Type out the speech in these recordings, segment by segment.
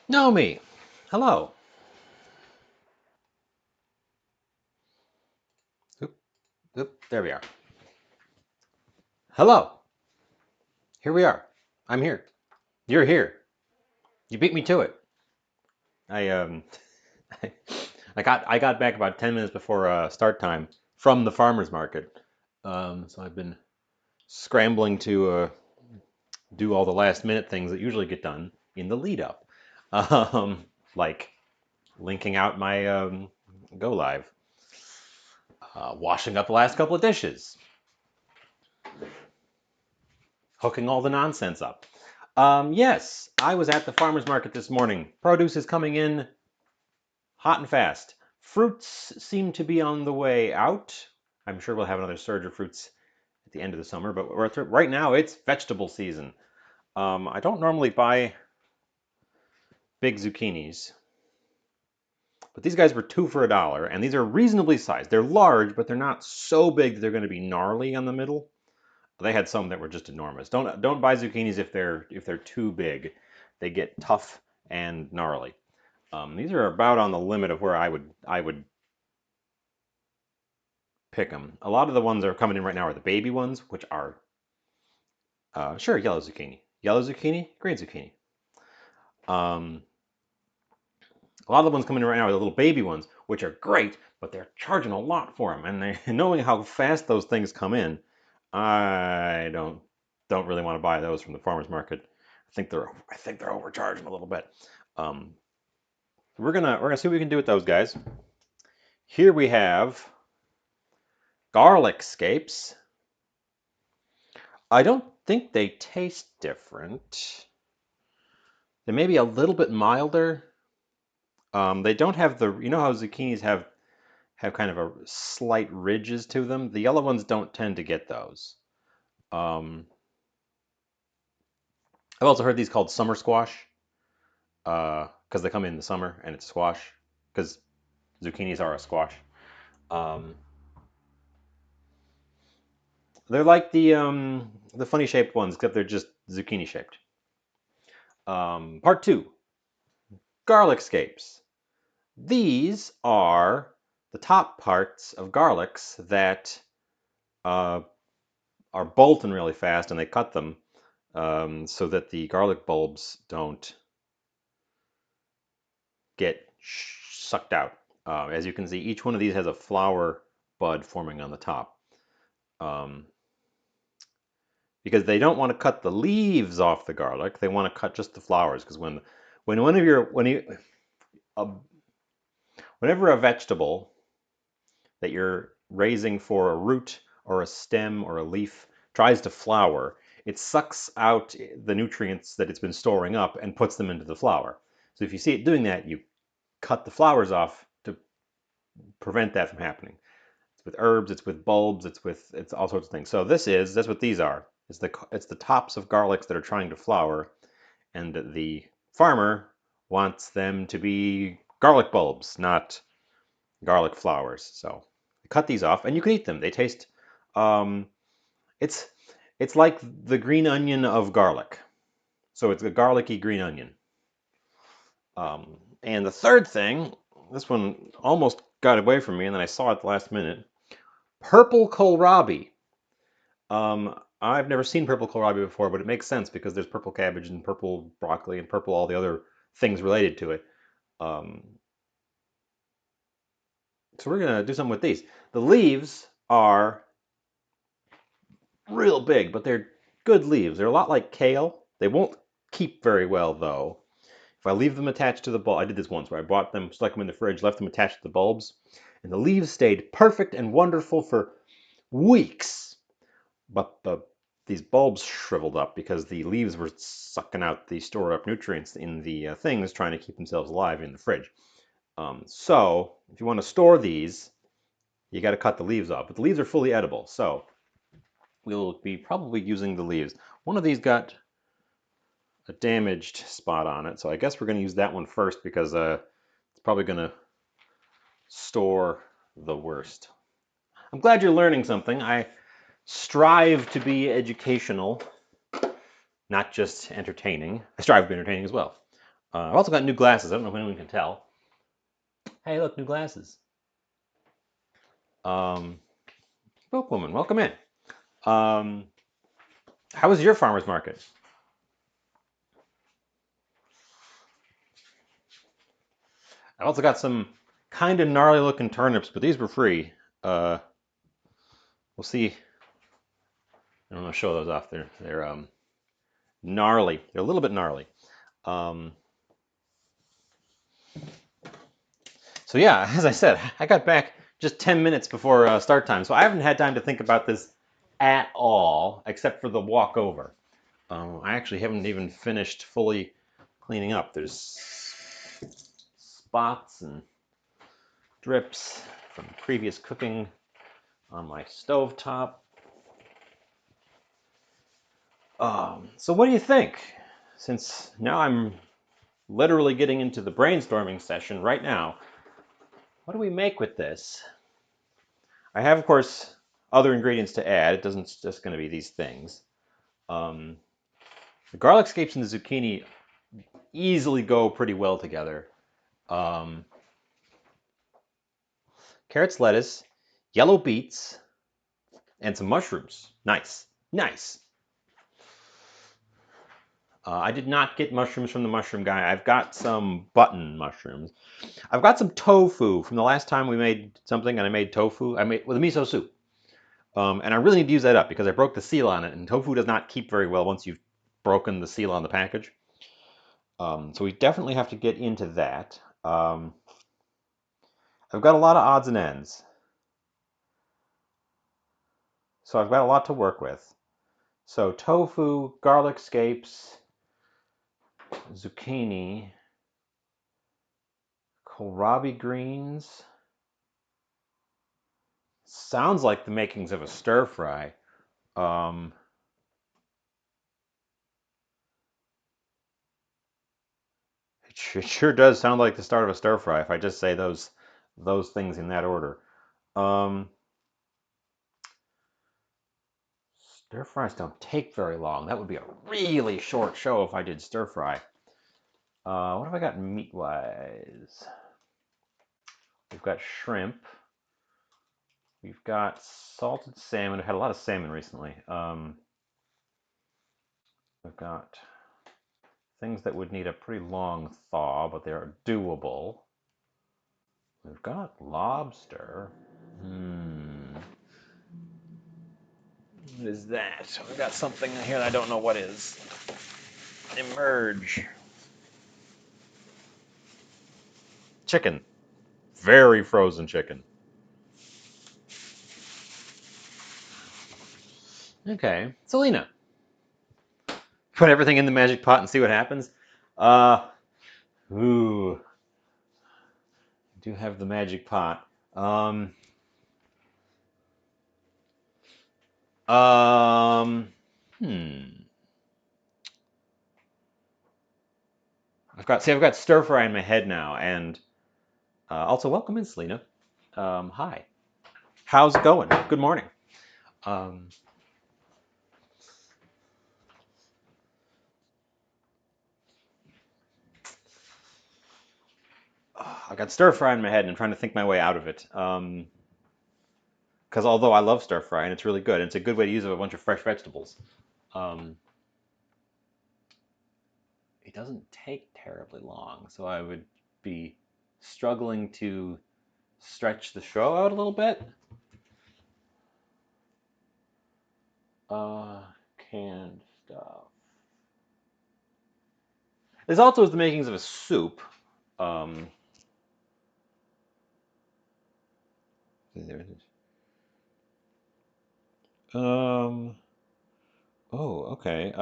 Naomi, hello. Oop, there we are. Hello. Here we are. I'm here. You're here. You beat me to it. I I got back about 10 minutes before start time from the farmers market. So I've been scrambling to do all the last minute things that usually get done in the lead up, um, like linking out my go live, washing up the last couple of dishes, hooking all the nonsense up. Yes, I was at the farmer's market this morning. Produce is coming in hot and fast. Fruits seem to be on the way out. I'm sure we'll have another surge of fruits at the end of the summer, but right now it's vegetable season. I don't normally buy big zucchinis, but these guys were two for $1, and these are reasonably sized. They're large, but they're not so big that they're going to be gnarly on the middle. They had some that were just enormous. Don't buy zucchinis if they're too big. They get tough and gnarly. These are about on the limit of where I would pick them. A lot of the ones that are coming in right now are the baby ones, which are sure yellow zucchini, green zucchini. Um, a lot of the ones coming in right now are the little baby ones, which are great, but they're charging a lot for them. And knowing how fast those things come in, I don't really want to buy those from the farmers market. I think they're overcharging a little bit. Um, we're gonna see what we can do with those guys. Here we have garlic scapes. I don't think they taste different. They may be a little bit milder. They don't have you know how zucchinis have kind of a slight ridges to them. The yellow ones don't tend to get those. Um, I've also heard these called summer squash because they come in the summer and it's squash because zucchinis are a squash. Um, they're like the funny shaped ones, except they're just zucchini shaped. Part two, garlic scapes. These are the top parts of garlics that uh, are bolting really fast, and they cut them so that the garlic bulbs don't get sucked out. As you can see, each one of these has a flower bud forming on the top. Um, because they don't want to cut the leaves off the garlic, they want to cut just the flowers. Because when one of your when you uh, whenever a vegetable that you're raising for a root or a stem or a leaf tries to flower, it sucks out the nutrients that it's been storing up and puts them into the flower. So if you see it doing that, you cut the flowers off to prevent that from happening. It's with herbs, it's with bulbs, it's all sorts of things. So that's what these are. It's the tops of garlics that are trying to flower, and the farmer wants them to be garlic bulbs, not garlic flowers. So cut these off, and you can eat them. They taste. Um, it's it's like the green onion of garlic. So it's a garlicky green onion. And the third thing, this one almost got away from me, and then I saw it the last minute. Purple kohlrabi. I've never seen purple kohlrabi before, but it makes sense because there's purple cabbage and purple broccoli and purple all the other things related to it. Um, so we're gonna do something with these. The leaves are real big, but they're good leaves. They're a lot like kale. They won't keep very well though. If I leave them attached to the bulb, I did this once where I bought them, stuck them in the fridge, left them attached to the bulbs, and the leaves stayed perfect and wonderful for weeks. But these bulbs shriveled up because the leaves were sucking out the stored up nutrients in the things, trying to keep themselves alive in the fridge. So if you want to store these, you got to cut the leaves off. But the leaves are fully edible, so we'll be probably using the leaves. One of these got a damaged spot on it, so I guess we're going to use that one first because it's probably going to store the worst. I'm glad you're learning something. I strive to be educational, not just entertaining. I strive to be entertaining as well. I've also got new glasses. I don't know if anyone can tell. Hey, look, new glasses. Bookwoman, welcome in. How was your farmer's market? I've also got some kind of gnarly looking turnips, but these were free. We'll see. I'm gonna show those off. They're gnarly. They're a little bit gnarly. Um, so yeah, as I said, I got back just 10 minutes before start time, so I haven't had time to think about this at all, except for the walk over. I actually haven't even finished fully cleaning up. There's spots and drips from previous cooking on my stovetop. So what do you think? Since now I'm literally getting into the brainstorming session right now, what do we make with this? I have, of course, other ingredients to add. It doesn't just going to be these things. The garlic scapes and the zucchini easily go pretty well together. Carrots, lettuce, yellow beets, and some mushrooms. Nice, nice. I did not get mushrooms from the mushroom guy. I've got some button mushrooms. I've got some tofu from the last time we made something, and I made tofu. I made with a miso soup. And I really need to use that up because I broke the seal on it, and tofu does not keep very well once you've broken the seal on the package. So we definitely have to get into that. I've got a lot of odds and ends. So I've got a lot to work with. So tofu, garlic scapes, zucchini, kohlrabi greens. Sounds like the makings of a stir fry. It sure does sound like the start of a stir fry if I just say those things in that order. Stir fries don't take very long. That would be a really short show if I did stir fry. What have I got meat-wise? We've got shrimp. We've got salted salmon. I've had a lot of salmon recently. We've got things that would need a pretty long thaw, but they're doable. We've got lobster. What is that? We've got something here that I don't know what is. Emerge. Chicken. Very frozen chicken. Okay. Selena. Put everything in the magic pot and see what happens. Ooh. I do have the magic pot. Hmm. I've got stir fry in my head now, and also welcome in, Selena. Hi. How's it going? Good morning. Um, I got stir fry in my head, and I'm trying to think my way out of it. Because although I love stir fry and it's really good, and it's a good way to use a bunch of fresh vegetables. It doesn't take terribly long, so I would be struggling to stretch the show out a little bit. Canned stuff. This also is the makings of a soup. There it is. Oh, okay.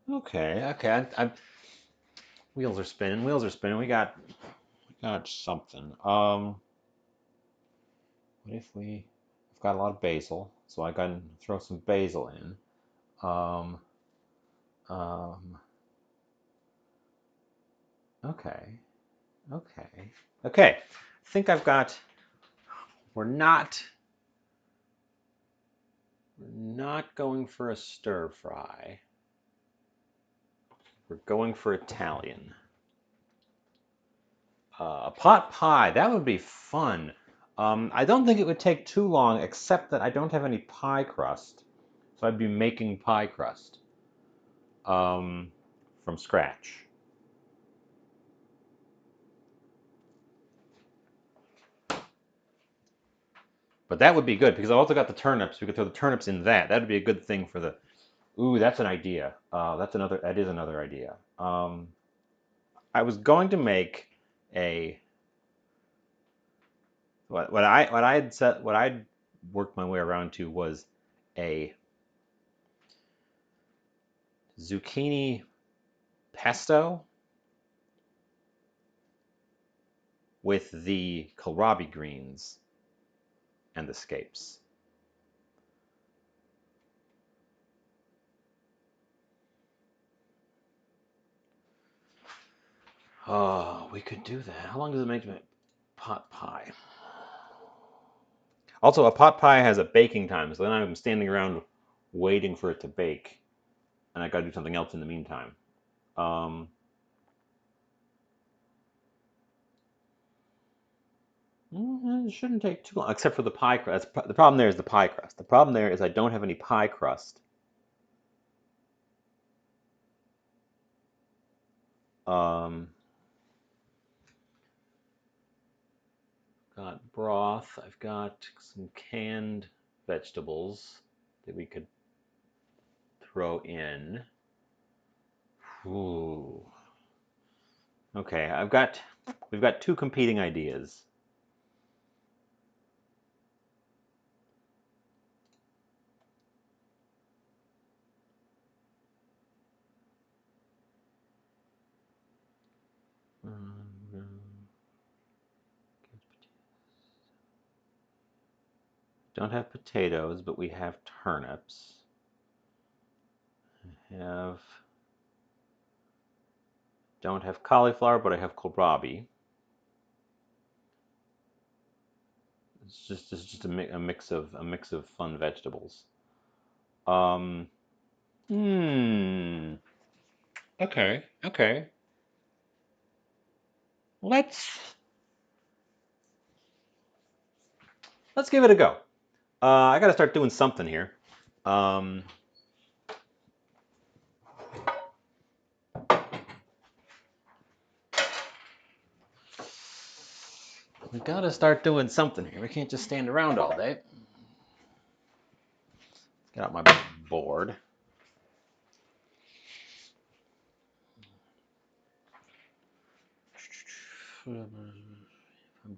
Okay. Wheels are spinning. Wheels are spinning. We got something. What if I've got a lot of basil, so I can throw some basil in. Um, okay. I think I've got. We're not going for a stir fry. We're going for Italian. A pot pie, that would be fun. I don't think it would take too long, except that I don't have any pie crust. So I'd be making pie crust from scratch. But that would be good because I also got the turnips. We could throw the turnips in that. That would be a good thing for the. Ooh, that's an idea. That is another idea. I was going to make a. What I had set, what I'd worked my way around to was a zucchini pesto with the kohlrabi greens and the scapes. Oh, we could do that. How long does it make to make pot pie? Also, a pot pie has a baking time, so then I'm standing around waiting for it to bake, and I got to do something else in the meantime. It shouldn't take too long, except for the pie crust. The problem there is the pie crust. The problem there is I don't have any pie crust. Got broth. I've got some canned vegetables that we could throw in. Ooh. Okay, we've got two competing ideas. Don't have potatoes, but we have turnips. Don't have cauliflower, but I have kohlrabi. It's just a mix of fun vegetables. Okay. Okay. Let's give it a go. I got to start doing something here. We got to start doing something here. We can't just stand around all day. Get out my board. I'm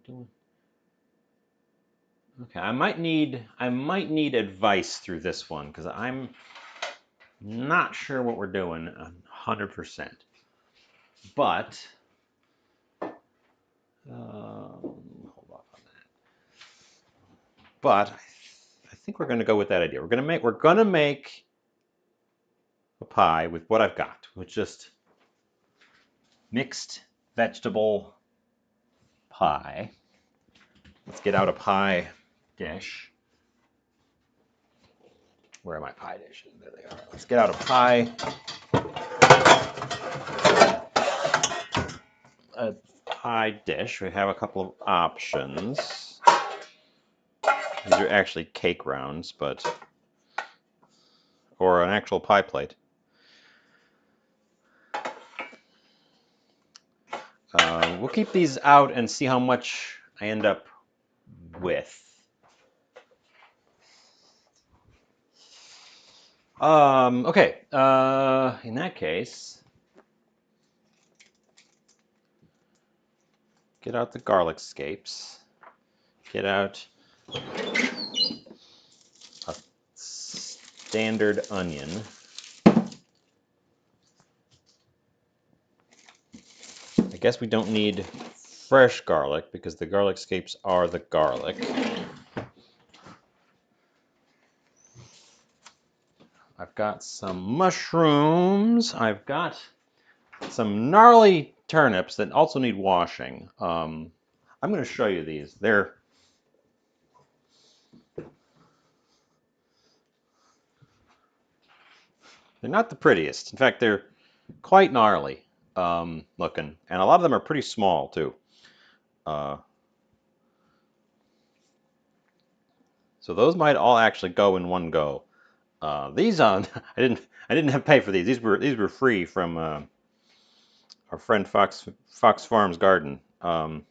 doing. Okay, I might need advice through this one because I'm not sure what we're doing 100%. But hold off on that. But I think we're going to go with that idea. We're going to make a pie with what I've got, with just mixed vegetable pie. Let's get out a pie dish. Where are my pie dishes? There they are. Let's get out a pie dish. We have a couple of options. These are actually cake rounds, or an actual pie plate. We'll keep these out and see how much I end up with. Okay. In that case, get out the garlic scapes. Get out a standard onion. I guess we don't need fresh garlic because the garlic scapes are the garlic. I've got some mushrooms. I've got some gnarly turnips that also need washing. I'm going to show you these. They're not the prettiest. In fact, they're quite gnarly looking, and a lot of them are pretty small too. So those might all actually go in one go. These I didn't have to pay for these. These were free from our friend Fox Farms Garden. I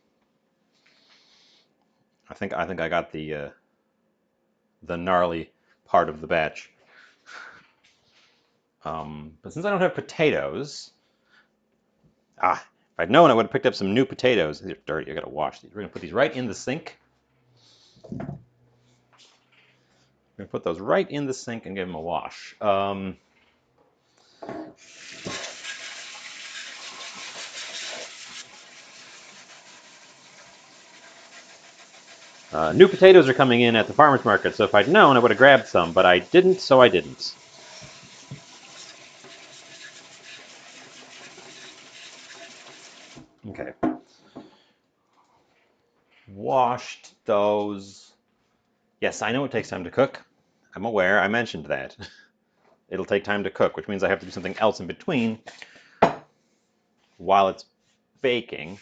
think I got the gnarly part of the batch. But since I don't have potatoes, if I'd known, I would have picked up some new potatoes. These are dirty. I gotta wash these. We're gonna put these right in the sink. We're gonna put those right in the sink and give them a wash. New potatoes are coming in at the farmer's market, so if I'd known, I would have grabbed some, but I didn't, so I didn't. Okay. Washed those. Yes, I know it takes time to cook. I'm aware. I mentioned that. It'll take time to cook, which means I have to do something else in between while it's baking.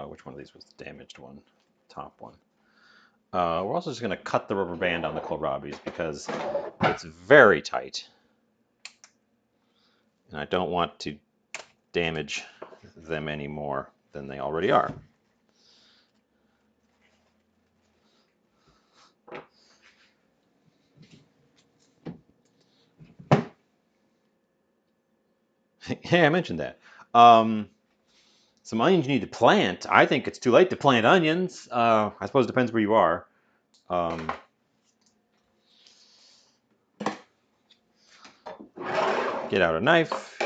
Which one of these was the damaged one? Top one. We're also just going to cut the rubber band on the kohlrabis because it's very tight. And I don't want to damage them any more than they already are. Yeah, I mentioned that. Some onions you need to plant. I think it's too late to plant onions. I suppose it depends where you are. Get out a knife.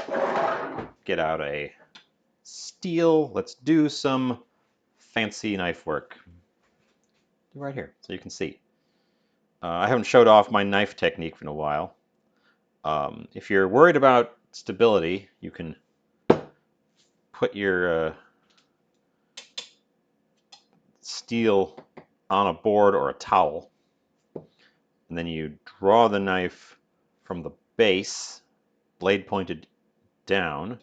Get out a steel. Let's do some fancy knife work. Right here, so you can see. I haven't showed off my knife technique in a while. If you're worried about stability, you can put your steel on a board or a towel, and then you draw the knife from the base, blade pointed down,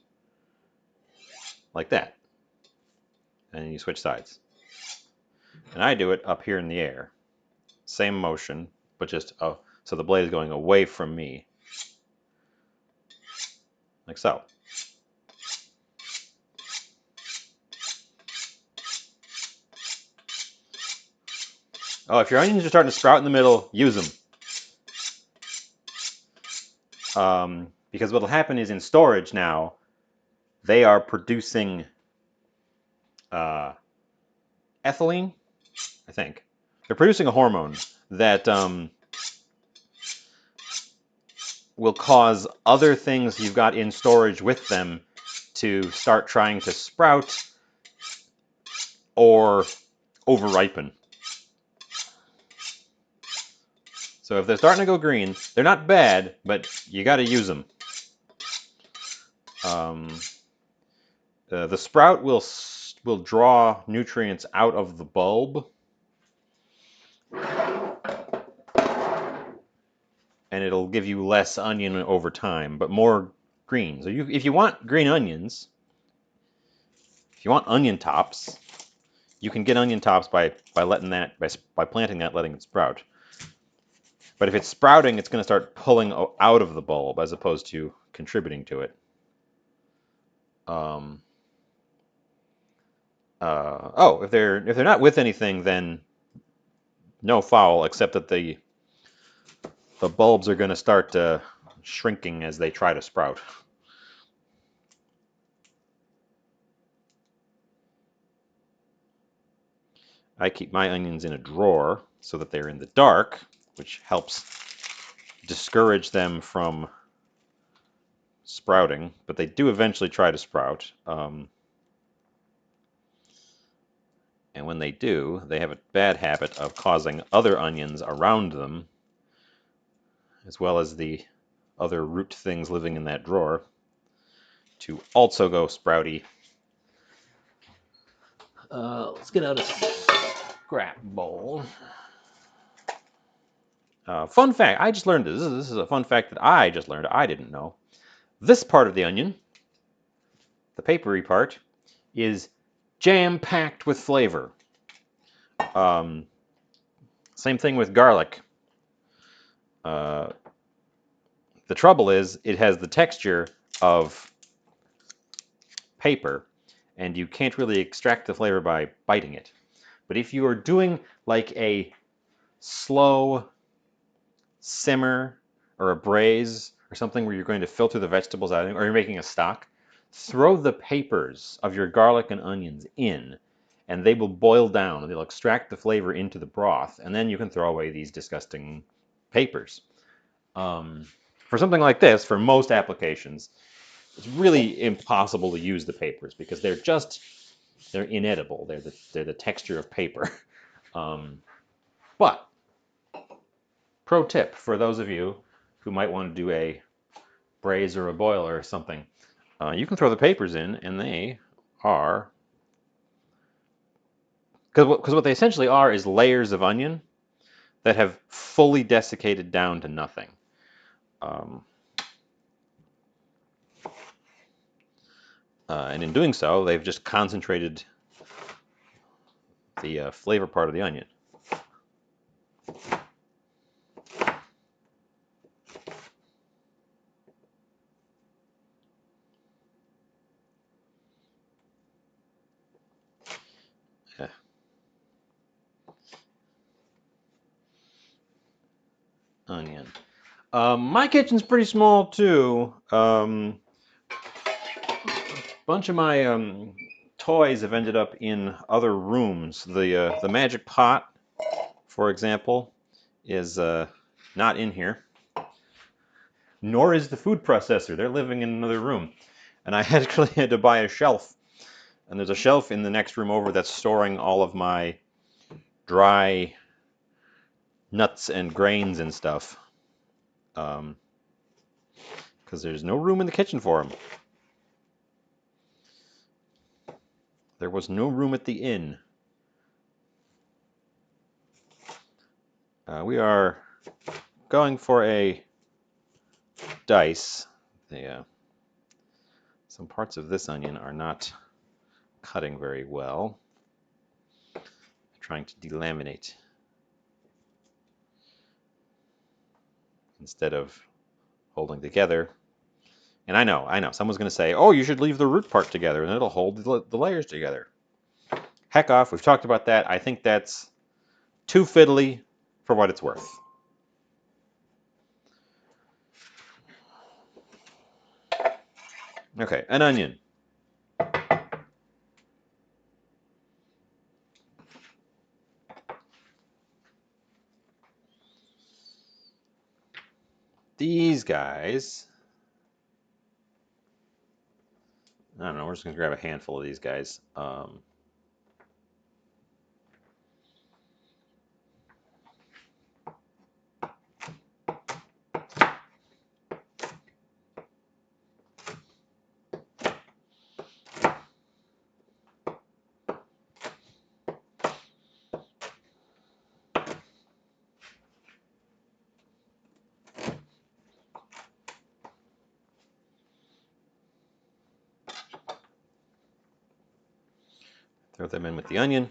like that, and you switch sides. And I do it up here in the air. Same motion, but just, so the blade is going away from me, like so. Oh, if your onions are starting to sprout in the middle, use them. Because what will happen is in storage now, they are producing ethylene, I think. They're producing a hormone that will cause other things you've got in storage with them to start trying to sprout or over-ripen. So if they're starting to go green, they're not bad, but you got to use them. The sprout will draw nutrients out of the bulb, and it'll give you less onion over time, but more green. So if you want green onions, if you want onion tops, you can get onion tops by letting that by planting that, letting it sprout. But if it's sprouting, it's going to start pulling out of the bulb as opposed to contributing to it. If they're not with anything, then no foul, except that the bulbs are going to start shrinking as they try to sprout. I keep my onions in a drawer so that they're in the dark, which helps discourage them from sprouting, but they do eventually try to sprout. And when they do, they have a bad habit of causing other onions around them, as well as the other root things living in that drawer, to also go sprouty. Let's get out scrap bowl. Fun fact, I just learned this. This is a fun fact that I just learned. I didn't know. This part of the onion, the papery part, is jam-packed with flavor. Same thing with garlic. The trouble is it has the texture of paper, and you can't really extract the flavor by biting it. But if you are doing like a slow simmer or a braise or something where you're going to filter the vegetables out, or you're making a stock, throw the papers of your garlic and onions in, and they will boil down and they'll extract the flavor into the broth, and then you can throw away these disgusting papers. For something like this, for most applications, it's really impossible to use the papers because they're inedible. They're the texture of paper. But pro tip for those of you who might want to do a braise or a boil or something, you can throw the papers in, and they are, because what they essentially are is layers of onion that have fully desiccated down to nothing. And in doing so, they've just concentrated the flavor part of the onion. Yeah. Onion. My kitchen's pretty small too. Bunch of my toys have ended up in other rooms. The magic pot, for example, is not in here. Nor is the food processor. They're living in another room. And I actually had to buy a shelf. And there's a shelf in the next room over that's storing all of my dry nuts and grains and stuff. Because there's no room in the kitchen for them. There was no room at the inn. We are going for a dice. Some parts of this onion are not cutting very well. I'm trying to delaminate instead of holding together. And I know, someone's going to say, oh, you should leave the root part together and it'll hold the layers together. Heck off, we've talked about that. I think that's too fiddly for what it's worth. Okay, an onion. These guys, I don't know, we're just going to grab a handful of these guys. Throw them in with the onion.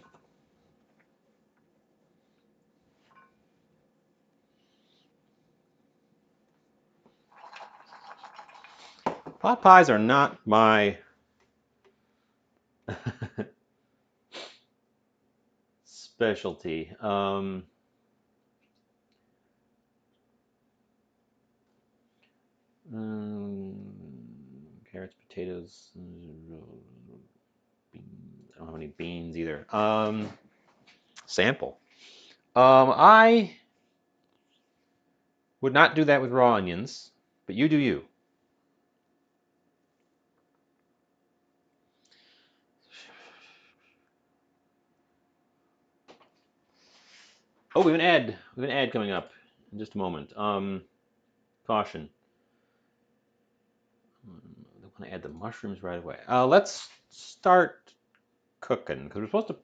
Pot pies are not my specialty. Carrots, potatoes, I don't have any beans either. Sample. I would not do that with raw onions, but you do you. Oh, we have an ad. We have an ad coming up in just a moment. Caution. I want to add the mushrooms right away. Let's start cooking because we're supposed to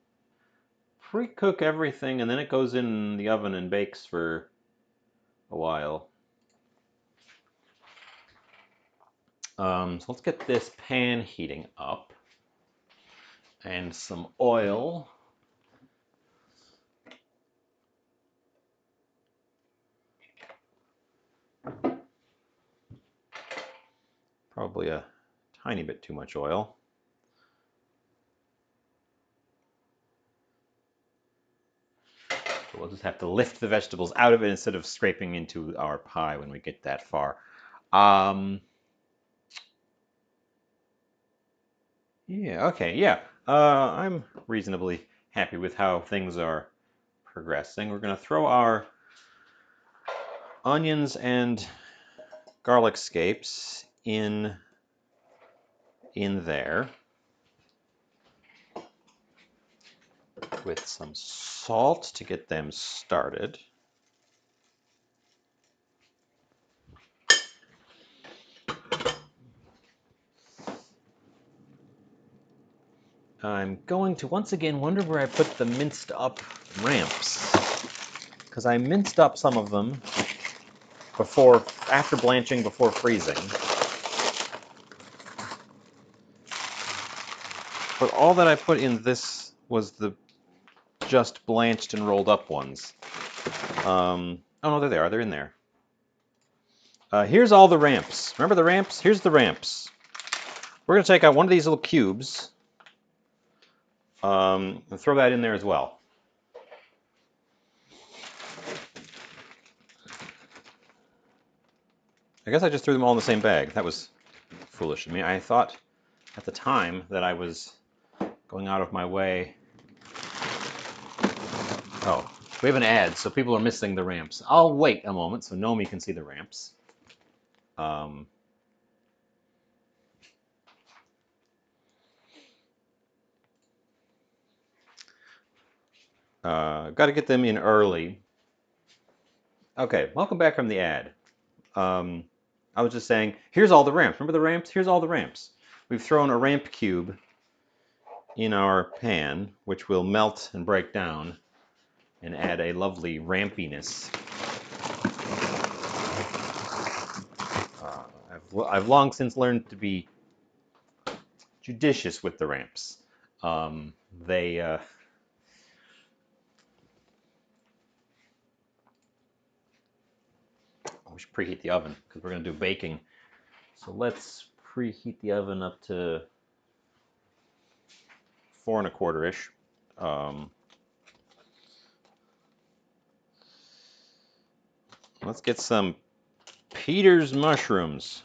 pre-cook everything, and then it goes in the oven and bakes for a while. So let's get this pan heating up. And some oil. Probably a tiny bit too much oil. So we'll just have to lift the vegetables out of it instead of scraping into our pie when we get that far. Yeah, okay, yeah. I'm reasonably happy with how things are progressing. We're going to throw our onions and garlic scapes in there with some salt to get them started. I'm going to once again wonder where I put the minced up ramps, because I minced up some of them after blanching, before freezing. But all that I put in this was the just blanched and rolled up ones. Oh no, there they are. They're in there. Here's all the ramps. Remember the ramps? Here's the ramps. We're going to take out one of these little cubes and throw that in there as well. I guess I just threw them all in the same bag. That was foolish of me. I thought at the time that I was going out of my way. Oh, we have an ad, so people are missing the ramps. I'll wait a moment so Nomi can see the ramps. Got to get them in early. Okay, welcome back from the ad. I was just saying, here's all the ramps. Remember the ramps? Here's all the ramps. We've thrown a ramp cube in our pan, which will melt and break down and add a lovely rampiness. I've long since learned to be judicious with the ramps. We should preheat the oven because we're going to do baking. So let's preheat the oven up to 4 1/4-ish. Let's get some Peter's mushrooms.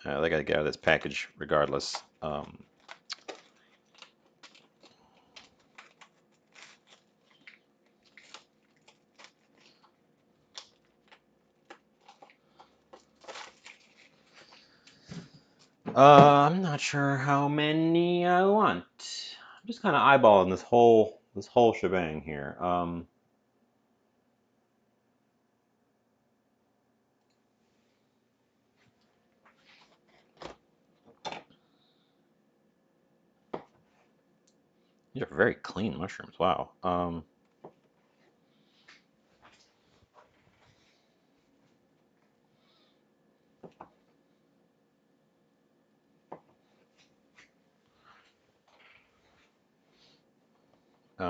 They got to get out of this package regardless. I'm not sure how many I want. I'm just kind of eyeballing this whole shebang here. These are very clean mushrooms. Wow.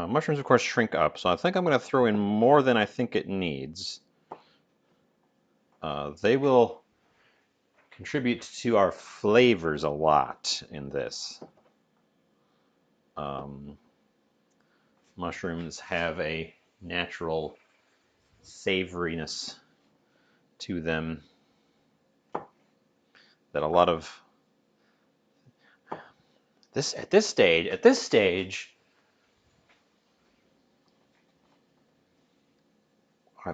Mushrooms, of course, shrink up, so I think I'm going to throw in more than I think it needs. They will contribute to our flavors a lot in this. Mushrooms have a natural savoriness to them that a lot of at this stage,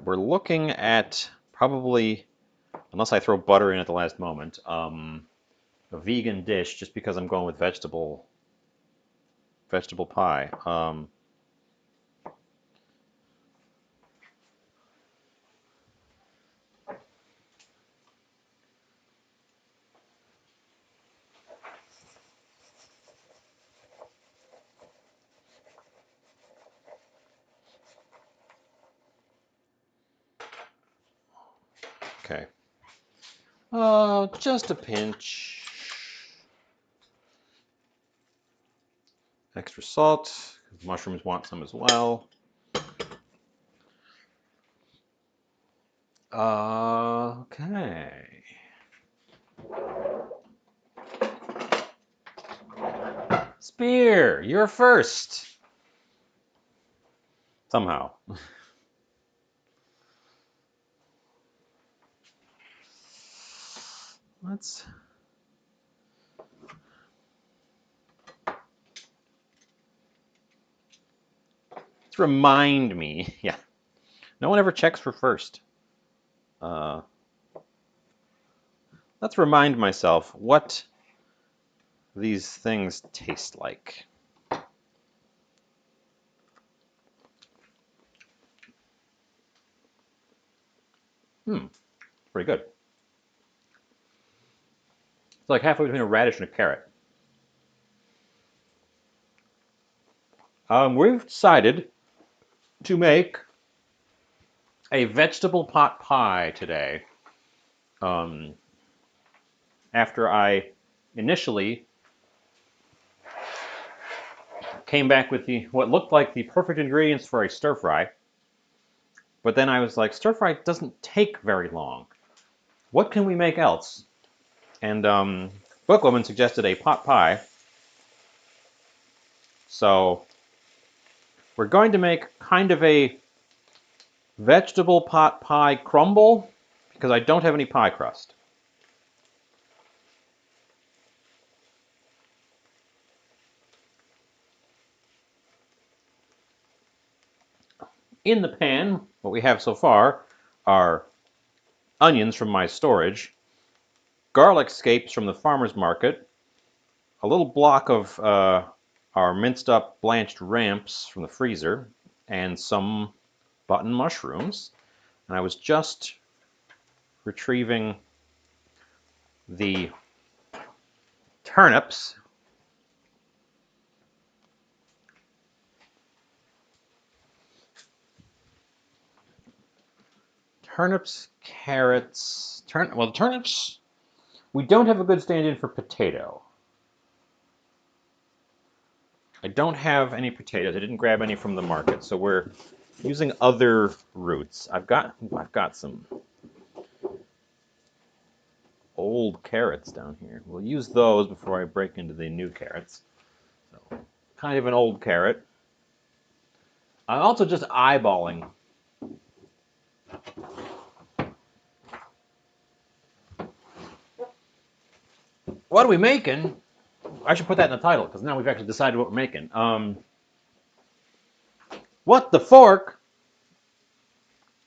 we're looking at probably, unless I throw butter in at the last moment, a vegan dish, just because I'm going with vegetable pie. Okay. Just a pinch. Extra salt. Mushrooms want some as well. Okay. Spear, you're first. Somehow. Let's remind me. Yeah. No one ever checks for first. Let's remind myself what these things taste like. Pretty good. It's like halfway between a radish and a carrot. We've decided to make a vegetable pot pie today. After I initially came back with what looked like the perfect ingredients for a stir fry, but then I was like, stir fry doesn't take very long. What can we make else? And Bookwoman suggested a pot pie. So we're going to make kind of a vegetable pot pie crumble because I don't have any pie crust. In the pan, what we have so far are onions from my storage, garlic scapes from the farmer's market, a little block of our minced up blanched ramps from the freezer, and some button mushrooms. And I was just retrieving the turnips. Turnips, carrots, well, turnips, we don't have a good stand-in for potato. I don't have any potatoes. I didn't grab any from the market, so we're using other roots. I've got some old carrots down here. We'll use those before I break into the new carrots. So, kind of an old carrot. I'm also just eyeballing. What are we making? I should put that in the title because now we've actually decided what we're making. What the fork?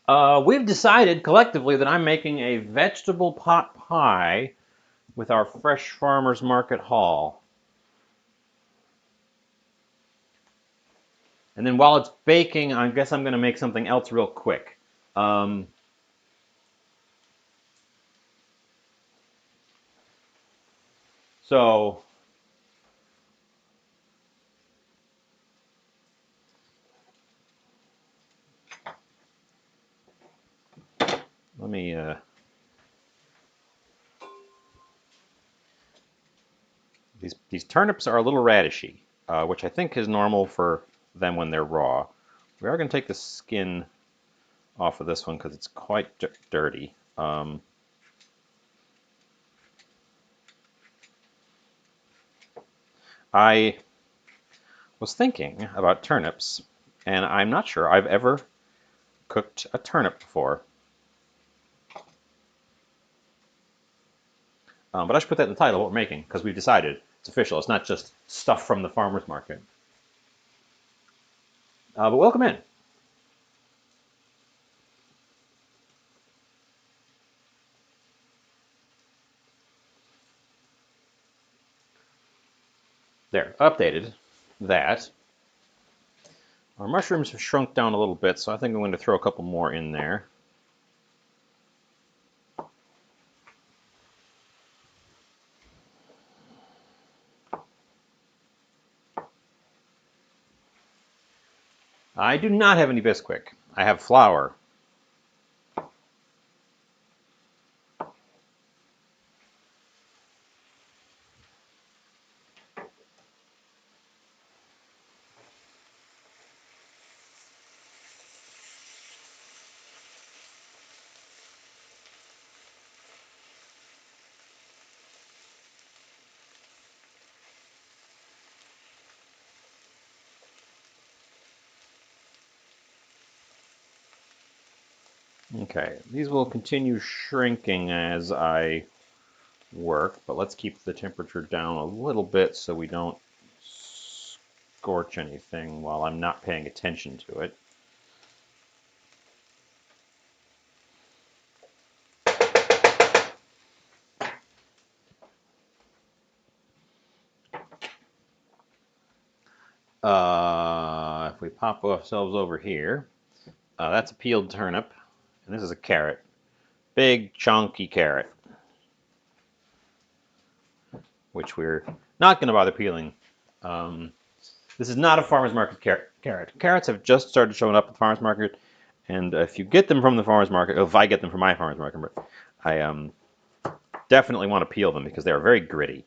We've decided collectively that I'm making a vegetable pot pie with our Fresh Farmers Market haul. And then while it's baking, I guess I'm going to make something else real quick. So let me these turnips are a little radishy, which I think is normal for them when they're raw. We are going to take the skin off of this one because it's quite dirty. I was thinking about turnips, and I'm not sure I've ever cooked a turnip before. But I should put that in the title of what we're making because we've decided it's official. It's not just stuff from the farmer's market. But welcome in. There, updated that. Our mushrooms have shrunk down a little bit, so I think I'm going to throw a couple more in there. I do not have any Bisquick. I have flour. Okay, these will continue shrinking as I work, but let's keep the temperature down a little bit so we don't scorch anything while I'm not paying attention to it. If we pop ourselves over here, that's a peeled turnip, and this is a carrot. Big, chunky carrot, which we're not going to bother peeling. This is not a farmer's market carrot. Carrots have just started showing up at the farmer's market, and if you get them from the farmer's market, if I get them from my farmer's market, I definitely want to peel them because they are very gritty.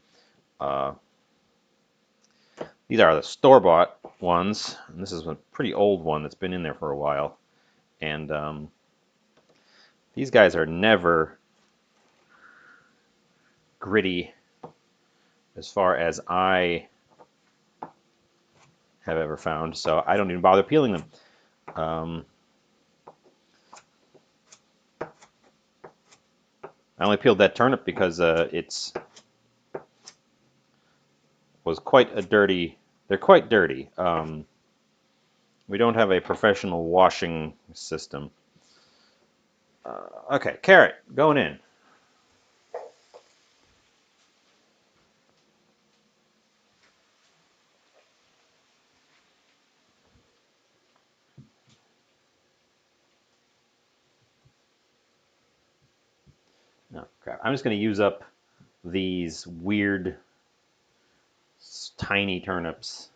These are the store-bought ones, and this is a pretty old one that's been in there for a while. And these guys are never gritty as far as I have ever found, so I don't even bother peeling them. I only peeled that turnip because it's was quite a dirty. They're quite dirty. We don't have a professional washing system. Okay, carrot going in. No, crap. I'm just going to use up these weird tiny turnips.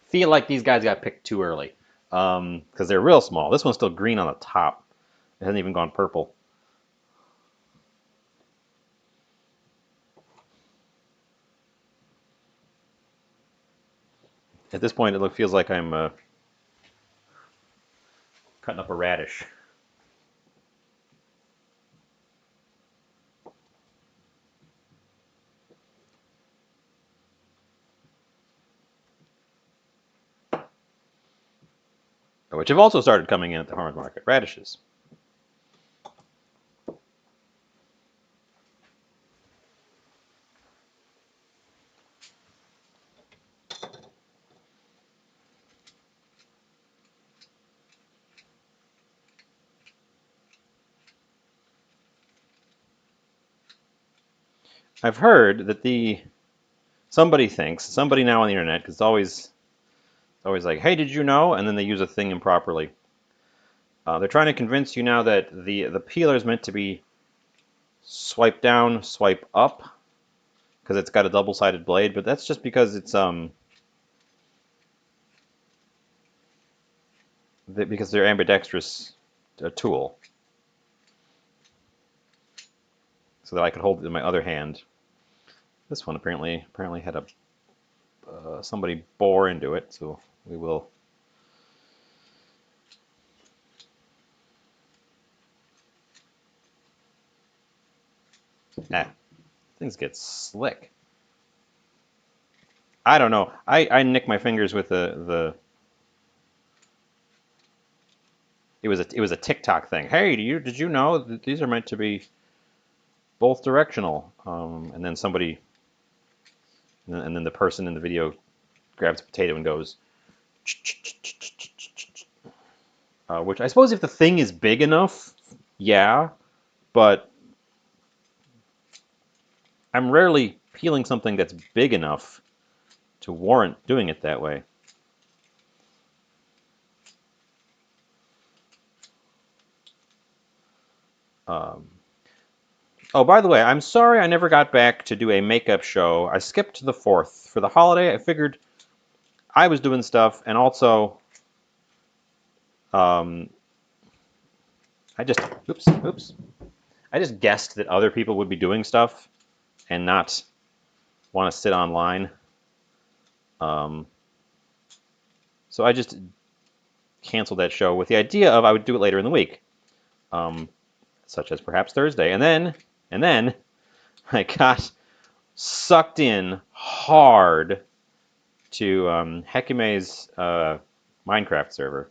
Feel like these guys got picked too early because they're real small. This one's still green on the top. It hasn't even gone purple. At this point, it feels like I'm cutting up a radish. Which have also started coming in at the farmer's market. Radishes. I've heard that somebody now on the internet, because it's always like, hey, did you know? And then they use a thing improperly. They're trying to convince you now that the peeler is meant to be swipe down, swipe up, because it's got a double-sided blade, but that's just because it's because they're ambidextrous tool, so that I could hold it in my other hand. This one apparently had a somebody bore into it, so we will. Things get slick. I don't know. I nick my fingers with the. It was a TikTok thing. Hey, did you know that these are meant to be both directional? And then somebody, and then the person in the video grabs a potato and goes, which I suppose if the thing is big enough, yeah, but I'm rarely peeling something that's big enough to warrant doing it that way. Oh, by the way, I'm sorry I never got back to do a makeup show. I skipped the 4th. For the holiday, I figured I was doing stuff, and also I oops. I just guessed that other people would be doing stuff and not want to sit online. So I just canceled that show with the idea of I would do it later in the week, such as perhaps Thursday. And then I got sucked in hard to Hekime's Minecraft server.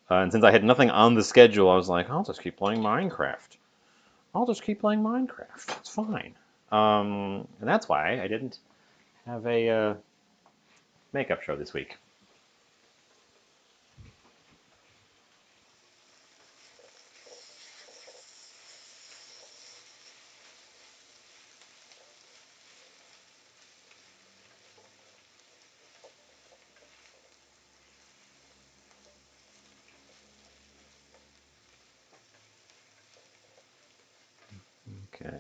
And since I had nothing on the schedule, I was like, I'll just keep playing Minecraft. I'll just keep playing Minecraft. It's fine. And that's why I didn't have a makeup show this week. Okay.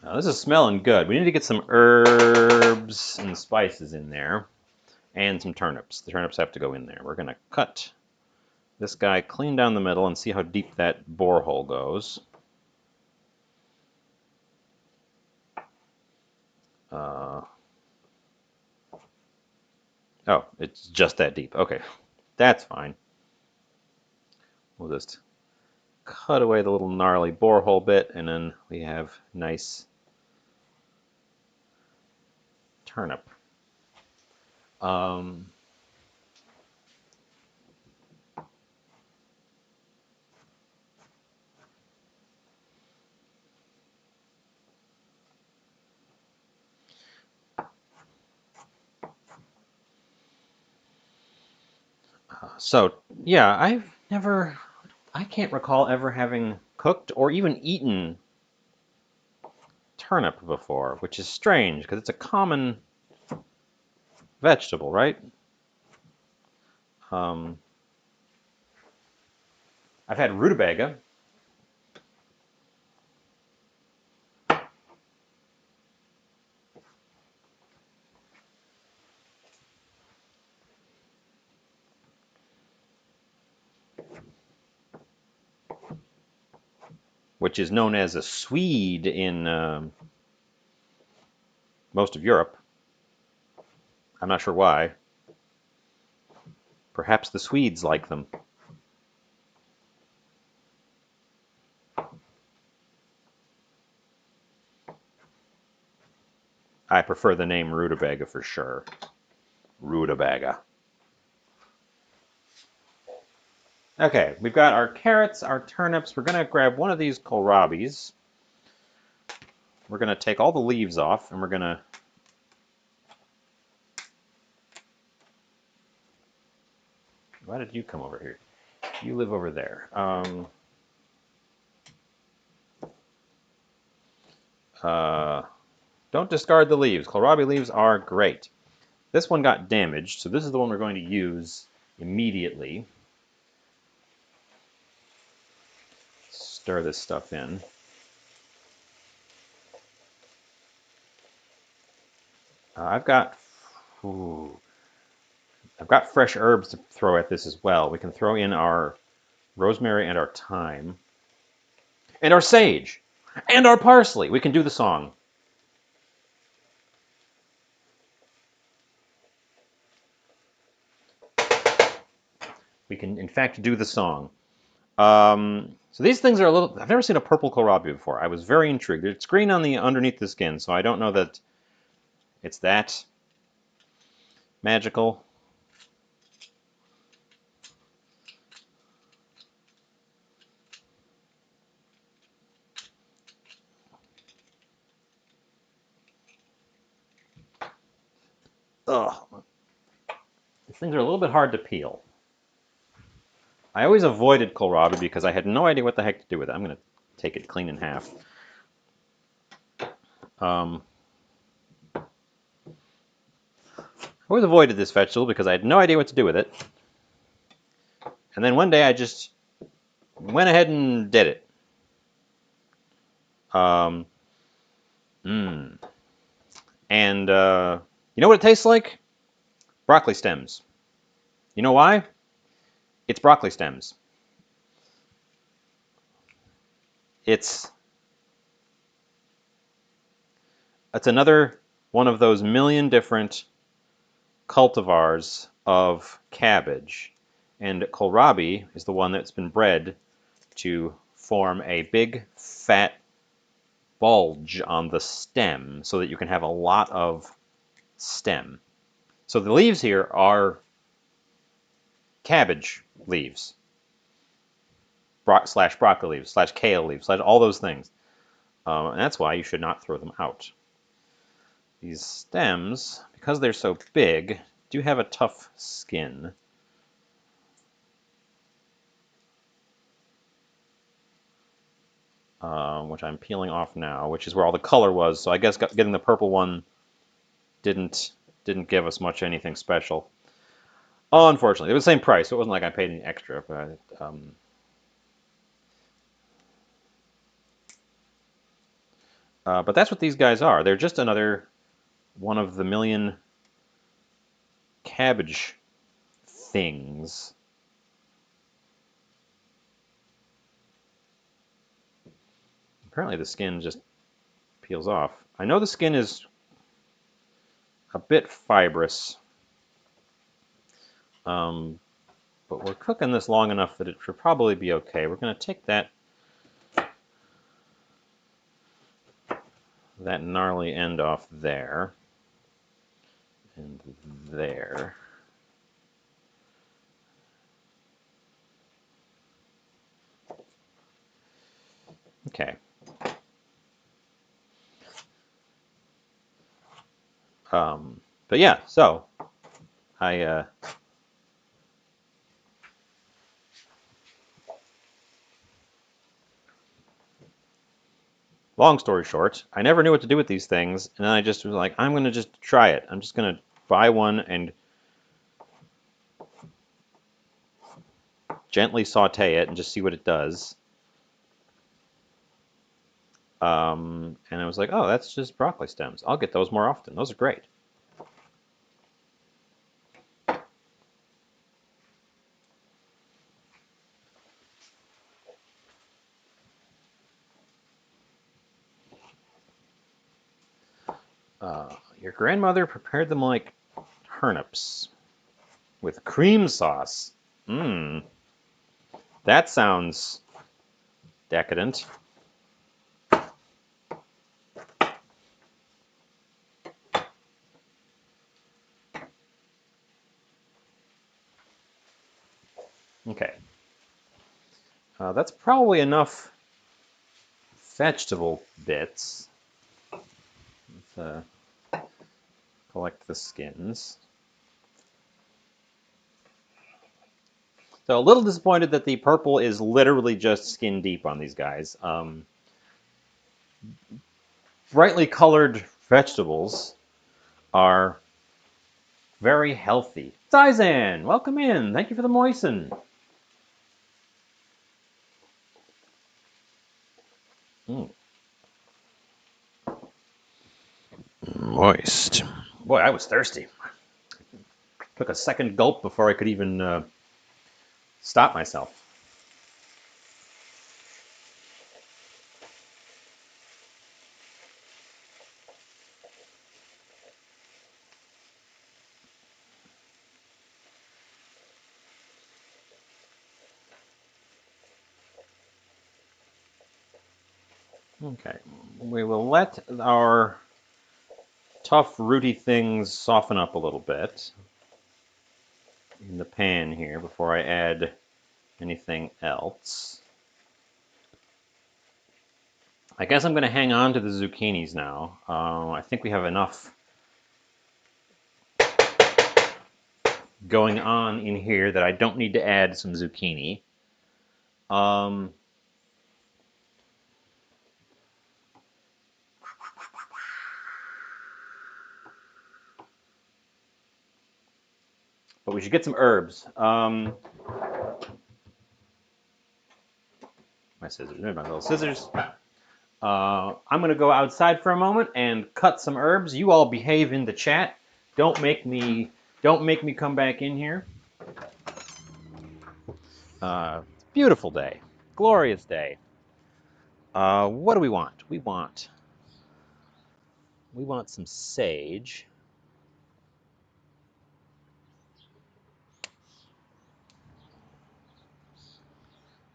Now this is smelling good. We need to get some herbs and spices in there, and some turnips. The turnips have to go in there. We're gonna cut this guy clean down the middle and see how deep that borehole goes. Oh, it's just that deep. Okay, that's fine. We'll just cut away the little gnarly borehole bit, and then we have nice turnip. So yeah, I can't recall ever having cooked or even eaten turnip before, which is strange because it's a common vegetable, right? I've had rutabaga. Which is known as a swede in most of Europe. I'm not sure why. Perhaps the Swedes like them. I prefer the name rutabaga for sure. Rutabaga. Okay, we've got our carrots, our turnips. We're going to grab one of these kohlrabis. We're going to take all the leaves off, and we're going to why did you come over here? You live over there. Don't discard the leaves. Kohlrabi leaves are great. This one got damaged, so this is the one we're going to use immediately. Stir this stuff in. I've got fresh herbs to throw at this as well. We can throw in our rosemary and our thyme. And our sage. And our parsley. We can do the song. We can, in fact, do the song. So these things are a little... I've never seen a purple kohlrabi before. I was very intrigued. It's green on the underneath the skin, so I don't know that it's that magical. Ugh. These things are a little bit hard to peel. I always avoided kohlrabi because I had no idea what the heck to do with it. I'm going to take it clean in half. I always avoided this vegetable because I had no idea what to do with it. And then one day I just went ahead and did it. And you know what it tastes like? Broccoli stems. You know why? It's broccoli stems. It's another one of those million different cultivars of cabbage. And kohlrabi is the one that's been bred to form a big, fat bulge on the stem so that you can have a lot of stem. So the leaves here are cabbage leaves, slash broccoli leaves, slash kale leaves, slash all those things. And that's why you should not throw them out. These stems, because they're so big, do have a tough skin. Which I'm peeling off now, which is where all the color was. So I guess getting the purple one didn't give us much anything special. Unfortunately, it was the same price, so it wasn't like I paid any extra. But that's what these guys are. They're just another one of the million cabbage things. Apparently the skin just peels off. I know the skin is a bit fibrous, but we're cooking this long enough that it should probably be okay. We're going to take that gnarly end off there and there. Okay. But yeah, so I long story short, I never knew what to do with these things, and then I just was like, I'm going to just try it. I'm just going to buy one and gently saute it and just see what it does. And I was like, oh, that's just broccoli stems. I'll get those more often. Those are great. Your grandmother prepared them like turnips with cream sauce. Mmm, that sounds decadent. Okay. That's probably enough vegetable bits. Let's collect the skins. So a little disappointed that the purple is literally just skin deep on these guys. Brightly colored vegetables are very healthy. Zizan, welcome in. Thank you for the moisten. Mm. Moist. Boy, I was thirsty. Took a second gulp before I could even stop myself. Okay, we will let our tough, rooty things soften up a little bit in the pan here before I add anything else. I guess I'm going to hang on to the zucchinis now. I think we have enough going on in here that I don't need to add some zucchini. But we should get some herbs. My scissors, my little scissors. I'm going to go outside for a moment and cut some herbs. You all behave in the chat. Don't make me come back in here. Beautiful day, glorious day. What do we want? We want some sage.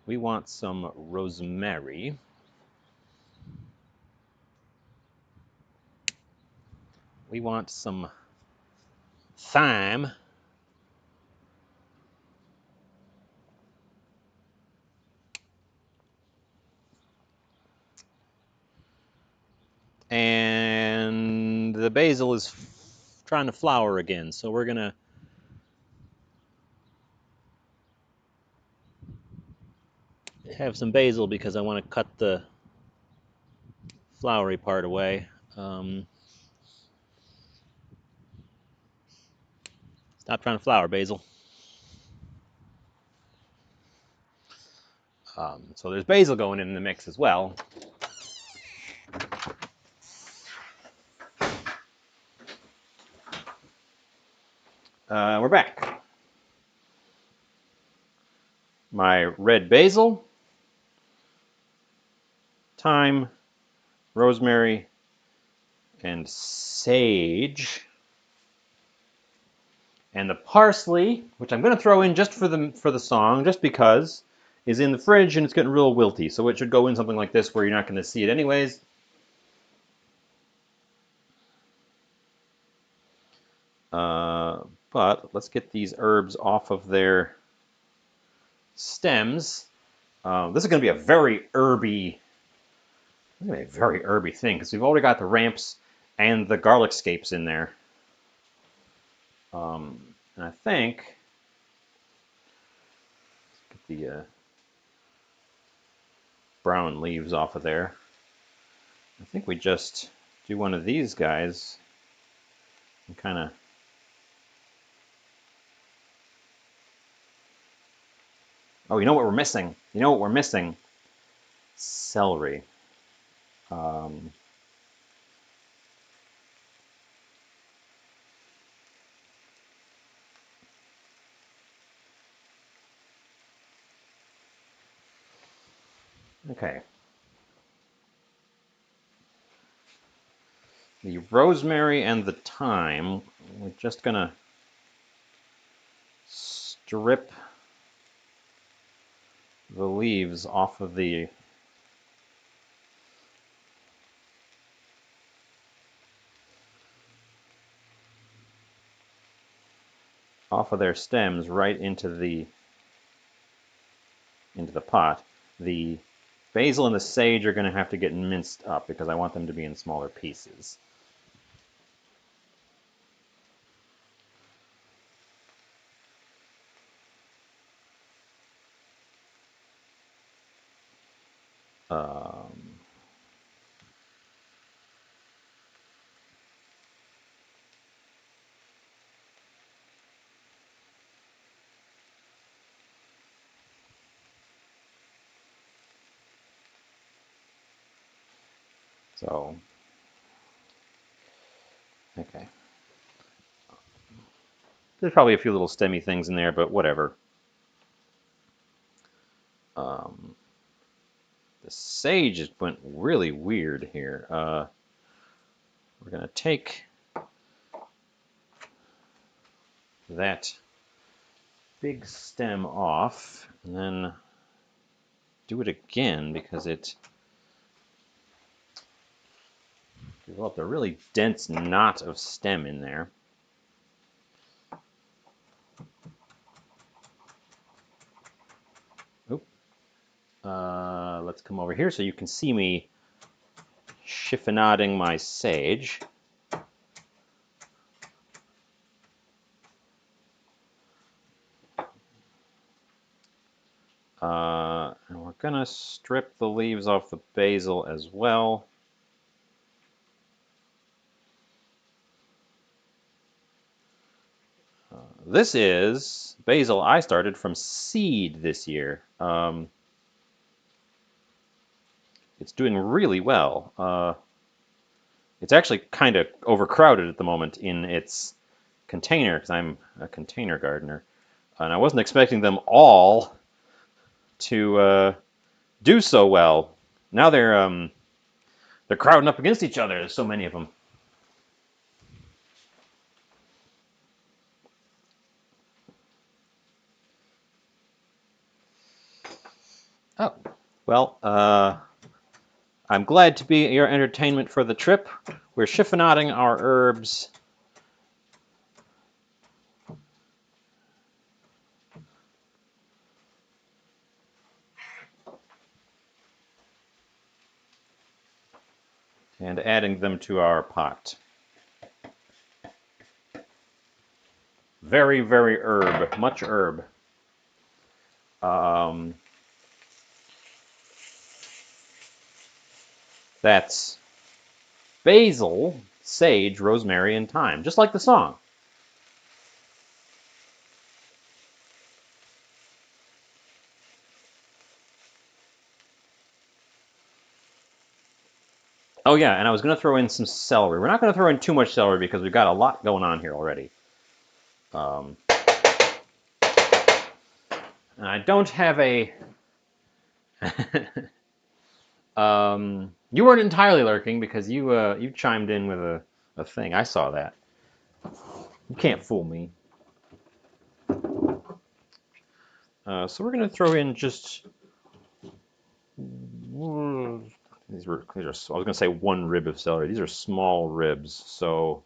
We want some rosemary. We want some thyme. And the basil is trying to flower again, so we're gonna have some basil because I want to cut the flowery part away. Stop trying to flower, basil. So there's basil going in the mix as well. We're back. My red basil, thyme, rosemary, and sage. And the parsley, which I'm going to throw in just for the song, just because, is in the fridge and it's getting real wilty. So it should go in something like this where you're not going to see it anyways. But let's get these herbs off of their stems. This is going to be a very herby thing because we've already got the ramps and the garlic scapes in there. And I think let's get the brown leaves off of there. I think we just do one of these guys and kind of oh, you know what we're missing? You know what we're missing? Celery. Okay. The rosemary and the thyme, we're just gonna strip the leaves off of the their stems right into the pot. The basil and the sage are going to have to get minced up because I want them to be in smaller pieces. So, okay. There's probably a few little stemmy things in there, but whatever. The sage just went really weird here. We're going to take that big stem off and then do it again because it developed a really dense knot of stem in there. Let's come over here so you can see me chiffonading my sage. And we're gonna strip the leaves off the basil as well. This is basil I started from seed this year. It's doing really well. It's actually kind of overcrowded at the moment in its container because I'm a container gardener, and I wasn't expecting them all to do so well. Now they're crowding up against each other. There's so many of them. Oh, well, I'm glad to be your entertainment for the trip. We're chiffonading our herbs. And adding them to our pot. Very, very herb, much herb. That's basil, sage, rosemary, and thyme, just like the song. Oh yeah, and I was going to throw in some celery. We're not going to throw in too much celery because we've got a lot going on here already. And I don't have a... you weren't entirely lurking because you chimed in with a thing. I saw that. You can't fool me. So we're going to throw in just... These are, I was going to say one rib of celery. These are small ribs, so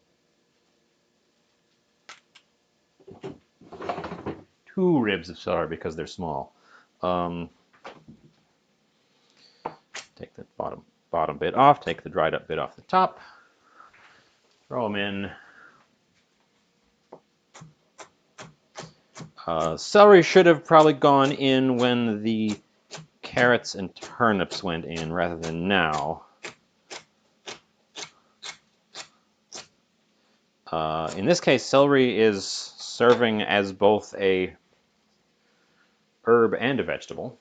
2 ribs of celery because they're small. Take the bottom bit off. Take the dried up bit off the top. Throw them in. Celery should have probably gone in when the carrots and turnips went in rather than now. In this case, celery is serving as both a herb and a vegetable.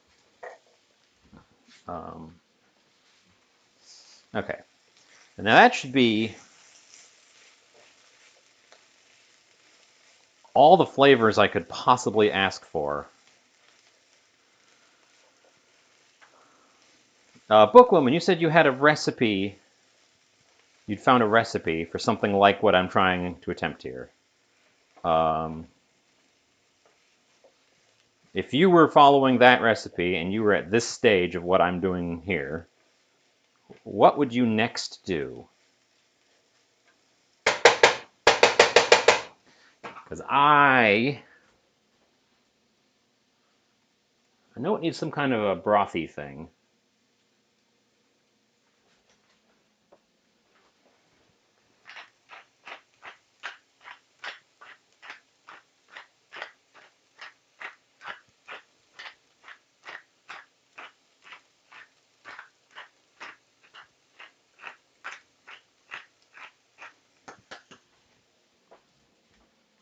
Okay, and now that should be all the flavors I could possibly ask for. Bookwoman, you said you had a recipe. You'd found a recipe for something like what I'm trying to attempt here. If you were following that recipe and you were at this stage of what I'm doing here, what would you next do? Because I know it needs some kind of a brothy thing.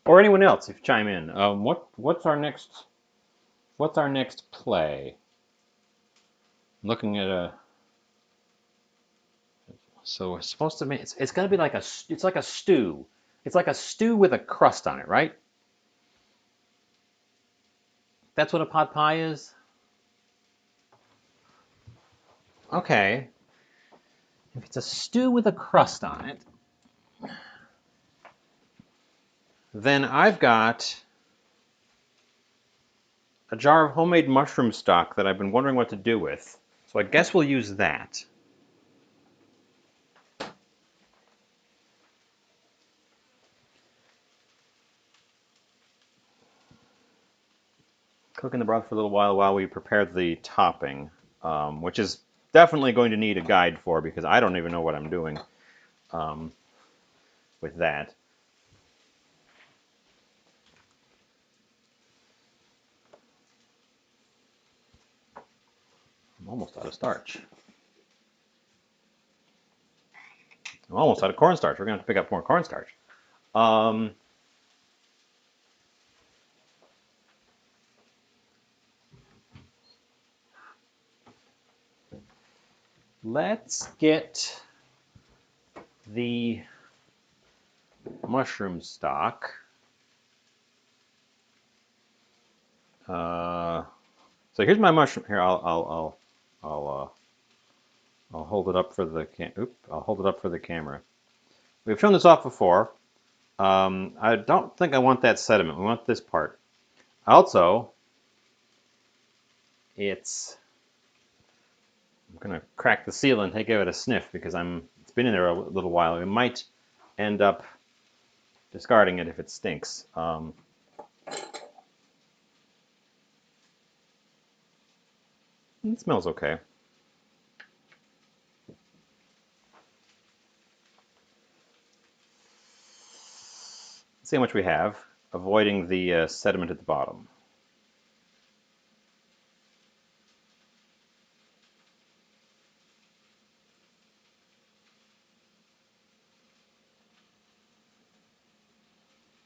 Or anyone else, if you chime in. What's our next play? I'm looking at a. So it's supposed to be. It's gonna be like a. It's like a stew. It's like a stew with a crust on it, right? That's what a pot pie is. Okay. If it's a stew with a crust on it, then I've got a jar of homemade mushroom stock that I've been wondering what to do with. So I guess we'll use that. Cook in the broth for a little while we prepare the topping, which is definitely going to need a guide for because I don't even know what I'm doing with that. I'm almost out of starch. I'm almost out of cornstarch. We're going to have to pick up more cornstarch. Let's get the mushroom stock. So here's my mushroom. Here, I'll hold it up for the I'll hold it up for the camera. We've shown this off before. I don't think I want that sediment. We want this part. Also, it's I'm gonna crack the seal and take it a sniff because it's been in there a little while. We might end up discarding it if it stinks. It smells okay. Let's see how much we have, avoiding the sediment at the bottom.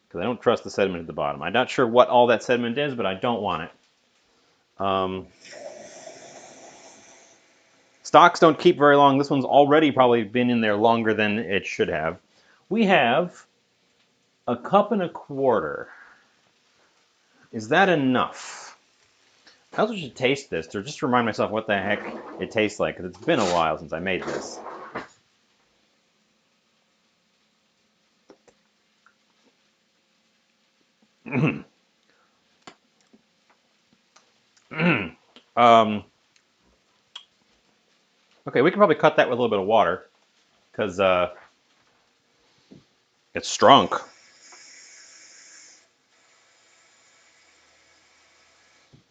Because I don't trust the sediment at the bottom. I'm not sure what all that sediment is, but I don't want it. Stocks don't keep very long. This one's already probably been in there longer than it should have. We have a cup and a quarter. Is that enough? I also should taste this to just remind myself what the heck it tastes like, because it's been a while since I made this. Okay, we can probably cut that with a little bit of water, because it's strong.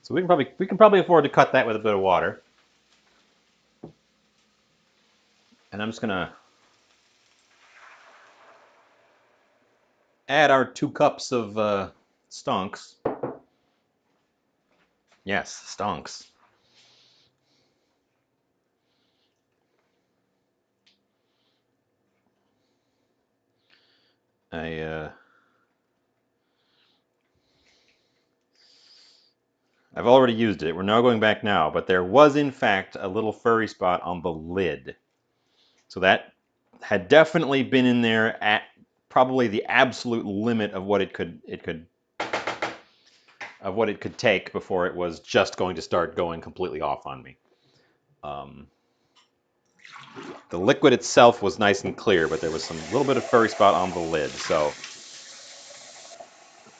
So we can probably afford to cut that with a bit of water. And I'm just gonna add our 2 cups of stonks. Yes, stonks. I've already used it. We're now going back now, but there was in fact a little furry spot on the lid. So that had definitely been in there at probably the absolute limit of what it could take before it was just going to start going completely off on me. The liquid itself was nice and clear, but there was some little bit of furry spot on the lid, so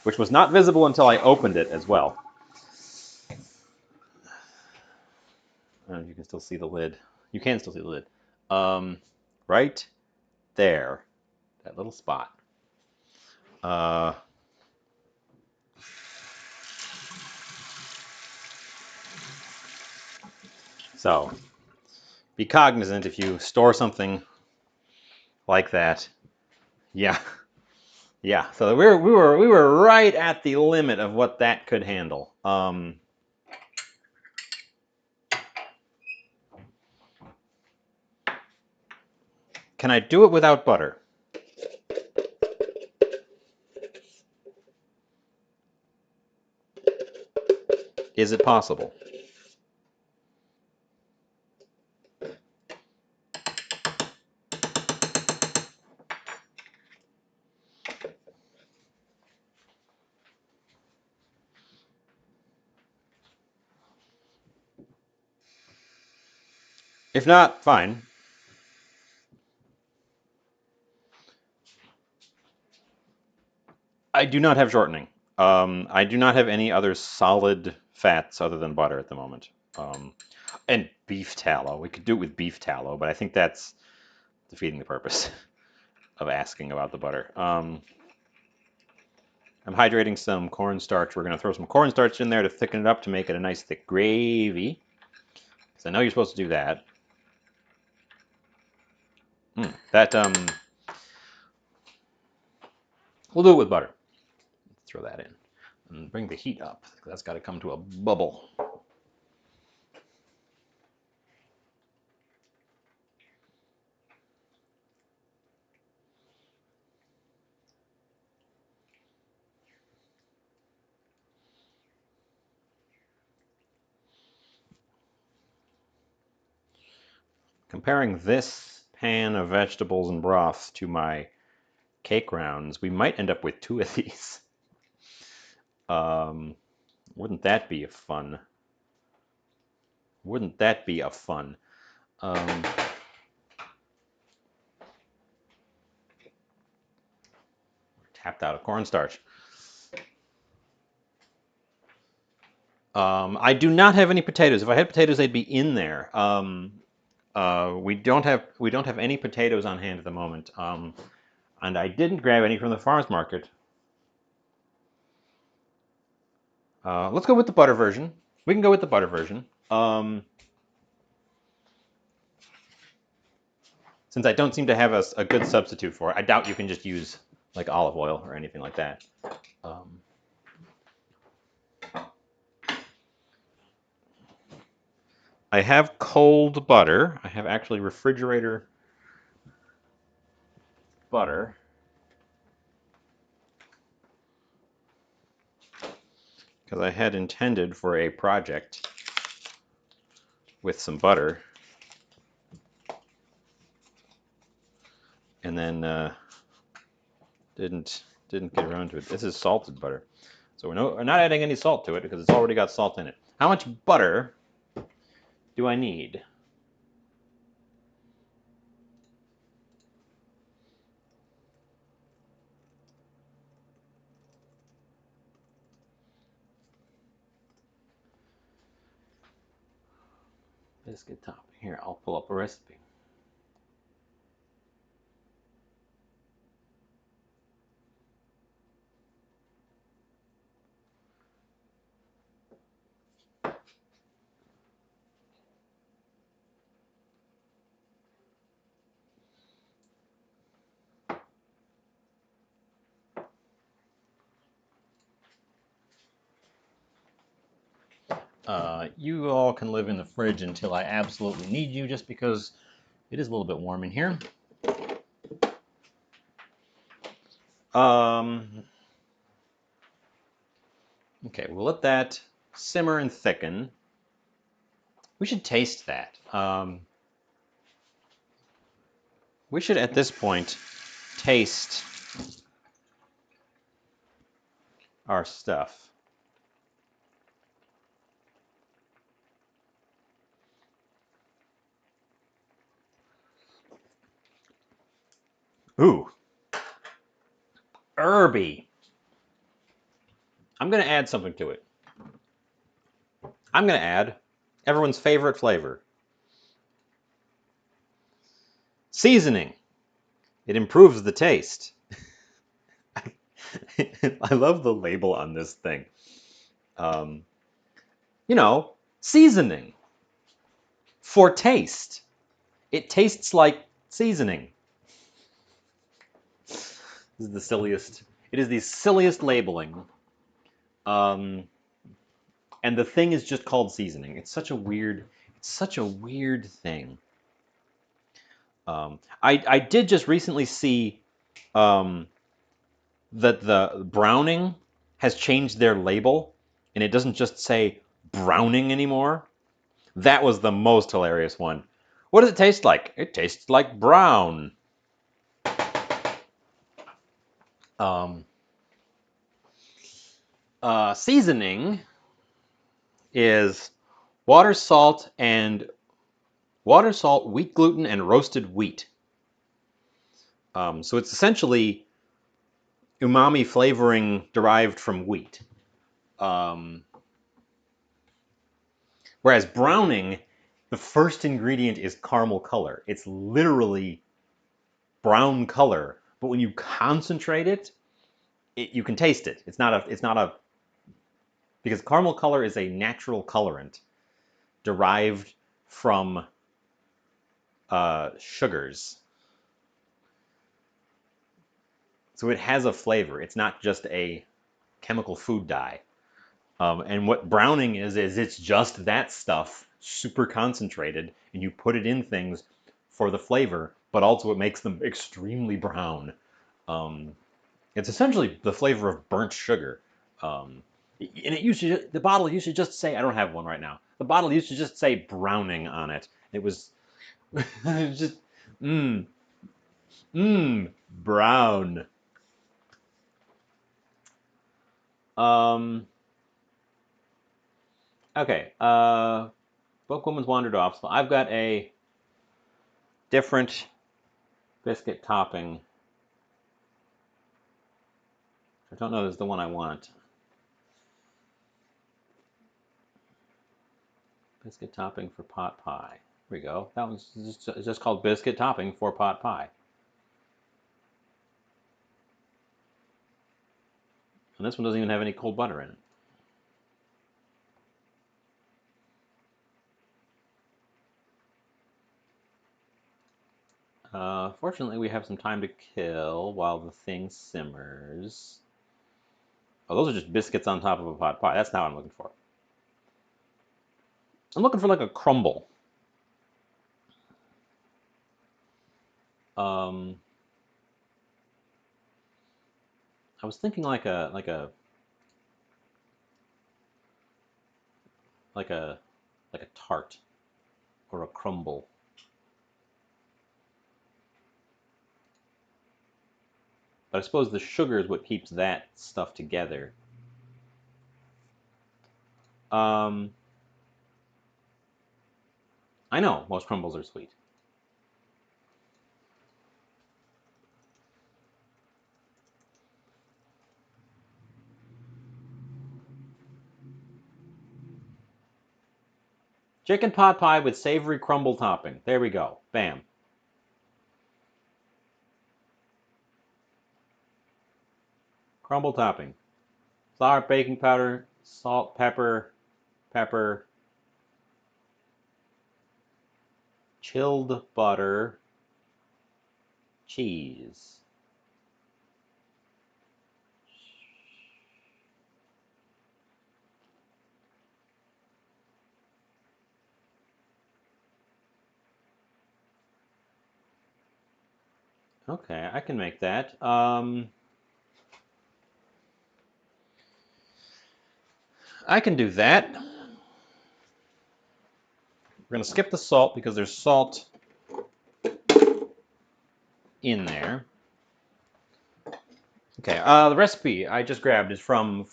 which was not visible until I opened it as well. I don't know if you can still see the lid. You can still see the lid. Right there, that little spot. So be cognizant if you store something like that. Yeah, yeah. So we were right at the limit of what that could handle. Can I do it without butter? Is it possible? If not, fine. I do not have shortening. I do not have any other solid fats other than butter at the moment. And beef tallow. We could do it with beef tallow, but I think that's defeating the purpose of asking about the butter. I'm hydrating some cornstarch. We're going to throw some cornstarch in there to thicken it up to make it a nice thick gravy. Because I know you're supposed to do that. We'll do it with butter. Let's throw that in. And bring the heat up. That's got to come to a bubble. Comparing this pan of vegetables and broth to my cake rounds, we might end up with 2 of these. Wouldn't that be a fun? Wouldn't that be a fun? Tapped out of cornstarch. I do not have any potatoes. If I had potatoes, they'd be in there. We don't have any potatoes on hand at the moment, and I didn't grab any from the farmers market. Let's go with the butter version. We can go with the butter version. Since I don't seem to have a good substitute for it, I doubt you can just use like olive oil or anything like that. I have cold butter. I have actually refrigerator butter. Because I had intended for a project with some butter. And then didn't get around to it. This is salted butter. So we're not adding any salt to it because it's already got salt in it. How much butter do I need? Biscuit topping. Here, I'll pull up a recipe. You all can live in the fridge until I absolutely need you, just because it is a little bit warm in here. Okay, we'll let that simmer and thicken. We should taste that. We should, at this point, taste our stuff. Ooh. Herby. I'm going to add something to it. I'm going to add everyone's favorite flavor. Seasoning. It improves the taste. I love the label on this thing. Seasoning. For taste. It tastes like seasoning. This is the silliest. It is the silliest labeling. And the thing is just called seasoning. It's such a weird thing. I did just recently see that the Browning has changed their label, and it doesn't just say Browning anymore. That was the most hilarious one. What does it taste like? It tastes like brown. Seasoning is water, salt, wheat gluten, and roasted wheat. So it's essentially umami flavoring derived from wheat. Whereas browning, the first ingredient is caramel color. It's literally brown color, but when you concentrate it, you can taste it. It's not a because caramel color is a natural colorant derived from sugars. So it has a flavor. It's not just a chemical food dye. And what browning is it's just that stuff, super concentrated, and you put it in things for the flavor, but also it makes them extremely brown. It's essentially the flavor of burnt sugar. And the bottle used to just say, I don't have one right now. The bottle used to just say Browning on it. It was just, brown. Okay, Book Woman's wandered off, so I've got a different biscuit topping. I don't know if it's the one I want. Biscuit topping for pot pie. we go. That one's just called biscuit topping 4-pot pie. And this one doesn't even have any cold butter in it. Fortunately, we have some time to kill while the thing simmers. Oh, those are just biscuits on top of a pot pie. That's not what I'm looking for. I'm looking for like a crumble. I was thinking like a tart or a crumble. But I suppose the sugar is what keeps that stuff together. I know most crumbles are sweet. Chicken pot pie with savory crumble topping. There we go. Bam. Crumble topping. Flour, baking powder, salt, pepper, chilled butter, cheese. Okay, I can make that. I can do that. We're going to skip the salt because there's salt in there. Okay, the recipe I just grabbed is from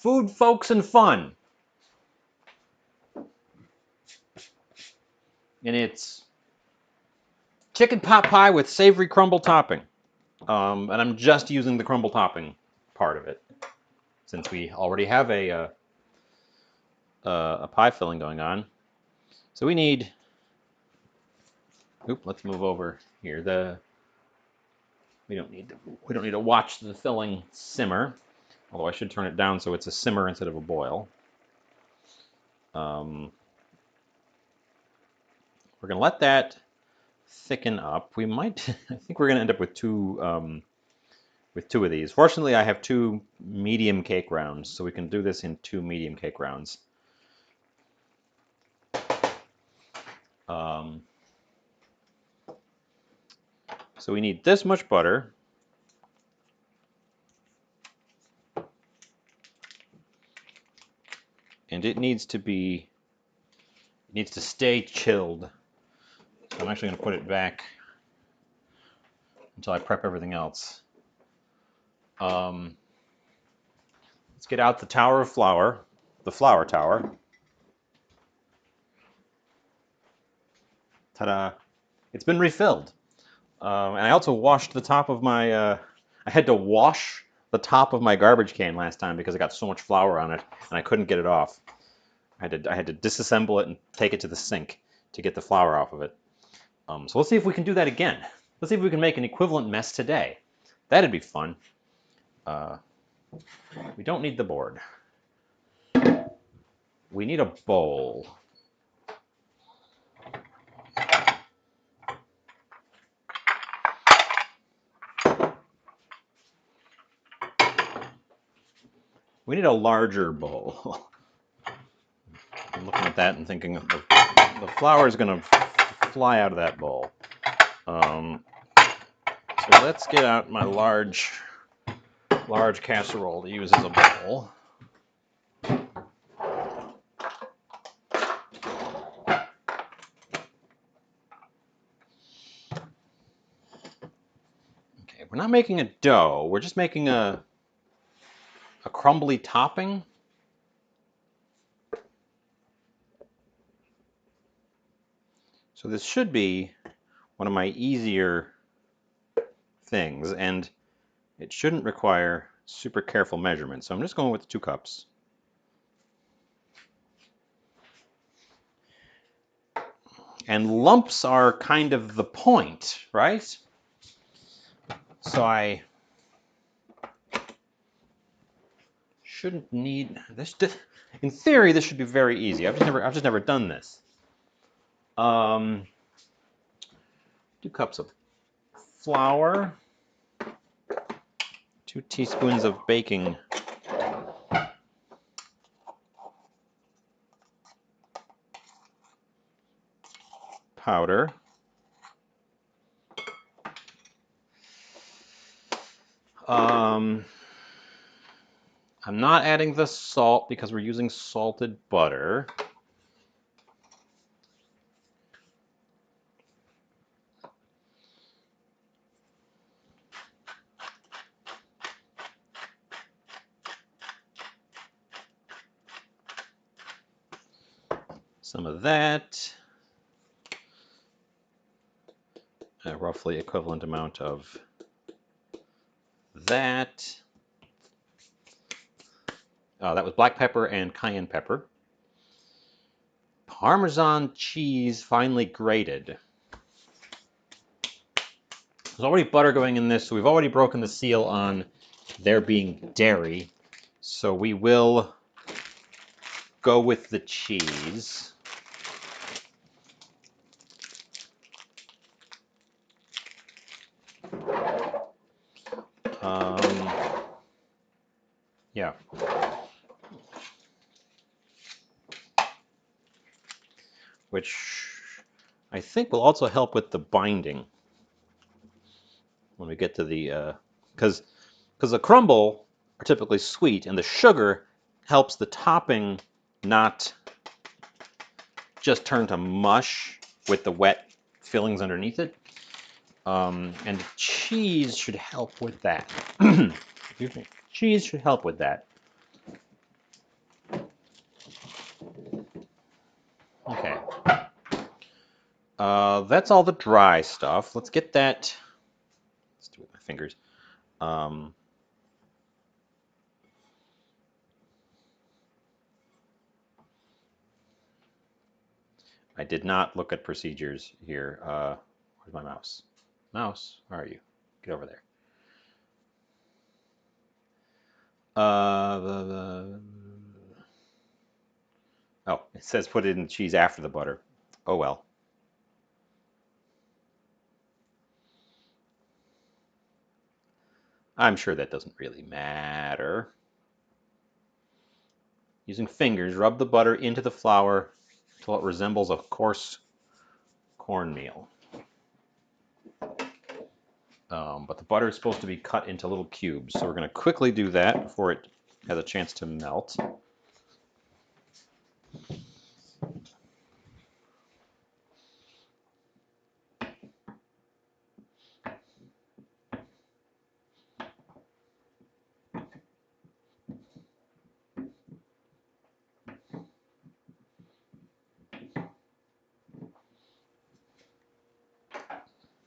Food, Folks, and Fun. And it's chicken pot pie with savory crumble topping. And I'm just using the crumble topping part of it, since we already have a pie filling going on. So we need, let's move over here. We don't need to watch the filling simmer, although I should turn it down so it's a simmer instead of a boil. We're gonna let that thicken up. We might, I think we're gonna end up with two of these. Fortunately, I have 2 medium cake rounds, so we can do this in 2 medium cake rounds. So we need this much butter. And it needs to stay chilled. So I'm actually going to put it back until I prep everything else. Let's get out the tower of flour, the flour tower. Ta-da! It's been refilled. And I also washed the top of my, I had to wash the top of my garbage can last time because it got so much flour on it and I couldn't get it off. I had to disassemble it and take it to the sink to get the flour off of it. So let's see if we can do that again. Let's see if we can make an equivalent mess today. That'd be fun. We don't need the board. We need a bowl. We need a larger bowl. I'm looking at that and thinking the flour is going to fly out of that bowl. So let's get out my large casserole to use as a bowl. Okay, we're not making a dough. We're just making a crumbly topping. So this should be one of my easier things, and it shouldn't require super careful measurement. So I'm just going with 2 cups. And lumps are kind of the point, right? So I shouldn't need this. In theory, this should be very easy. I've just never done this. 2 cups of flour, 2 teaspoons of baking powder, I'm not adding the salt because we're using salted butter. Some of that, a roughly equivalent amount of that. That was black pepper and cayenne pepper. Parmesan cheese finely grated. There's already butter going in this, so we've already broken the seal on there being dairy. So we will go with the cheese. Yeah. Which I think will also help with the binding when we get to the, because the crumble are typically sweet, and the sugar helps the topping not just turn to mush with the wet fillings underneath it. And cheese should help with that. Excuse me. Cheese should help with that. Okay. That's all the dry stuff. Let's get that. Let's do it with my fingers. I did not look at procedures here. Where's my mouse? Mouse, where are you? Get over there. Oh, it says put it in the cheese after the butter. Oh well. I'm sure that doesn't really matter. Using fingers, rub the butter into the flour until it resembles a coarse cornmeal. But the butter is supposed to be cut into little cubes, so we're going to quickly do that before it has a chance to melt.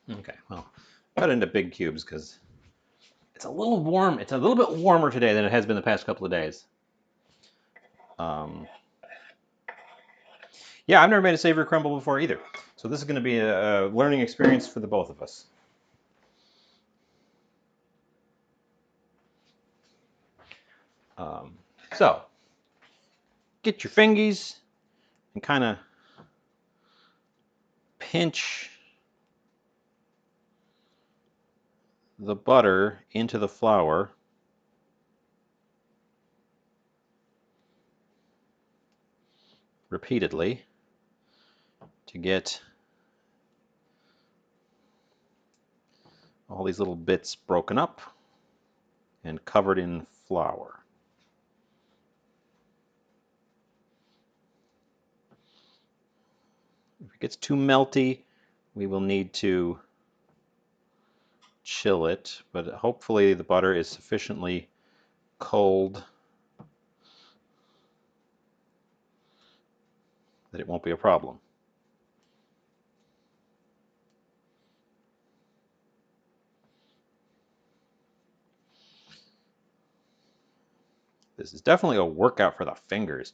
Okay, well, cut it into big cubes because it's a little warm. It's a little bit warmer today than it has been the past couple of days. Yeah, I've never made a savory crumble before either. So this is going to be a learning experience for the both of us. So get your fingies and kind of pinch the butter into the flour. Repeatedly to get all these little bits broken up and covered in flour. If it gets too melty, we will need to chill it, but hopefully the butter is sufficiently cold that it won't be a problem. This is definitely a workout for the fingers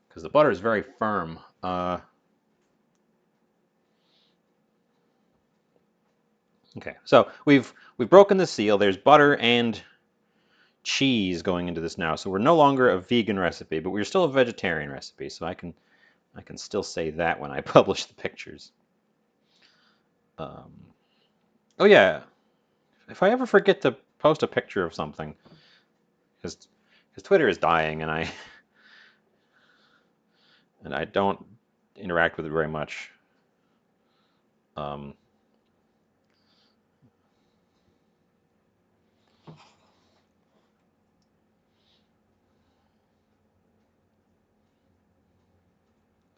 because the butter is very firm. Okay, so we've broken the seal. There's butter and cheese going into this now, so we're no longer a vegan recipe, but we're still a vegetarian recipe. So I can still say that when I publish the pictures. Oh yeah, if I ever forget to post a picture of something, because Twitter is dying and I don't interact with it very much. Um,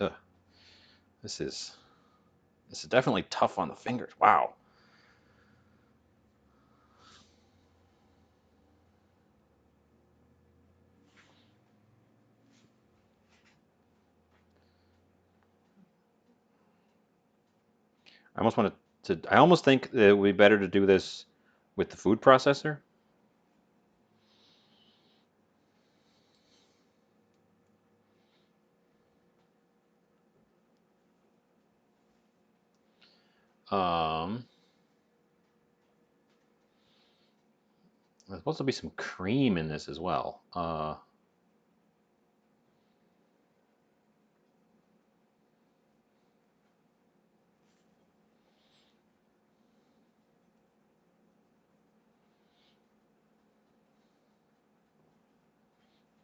ugh, this is definitely tough on the fingers. Wow. I almost want to. I almost think it would be better to do this with the food processor. There's supposed to be some cream in this as well.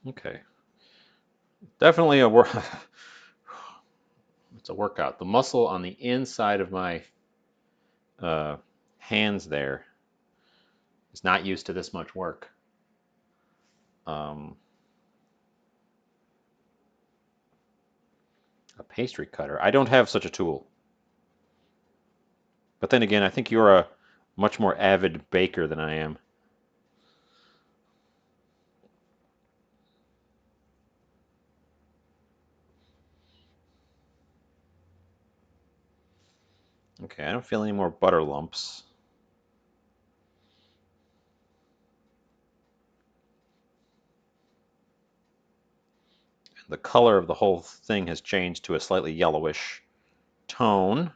Okay, definitely a work. It's a workout. The muscle on the inside of my uh, hands there is not used to this much work. Um, a pastry cutter. I don't have such a tool. But then again, I think you're a much more avid baker than I am. Okay, I don't feel any more butter lumps. The color of the whole thing has changed to a slightly yellowish tone.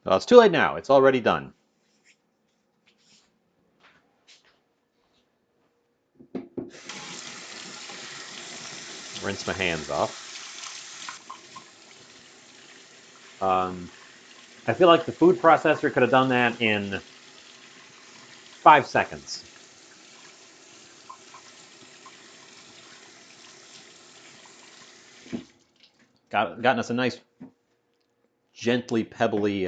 Well, it's too late now. It's already done. Rinse my hands off. I feel like the food processor could have done that in 5 seconds. Gotten us a nice, gently pebbly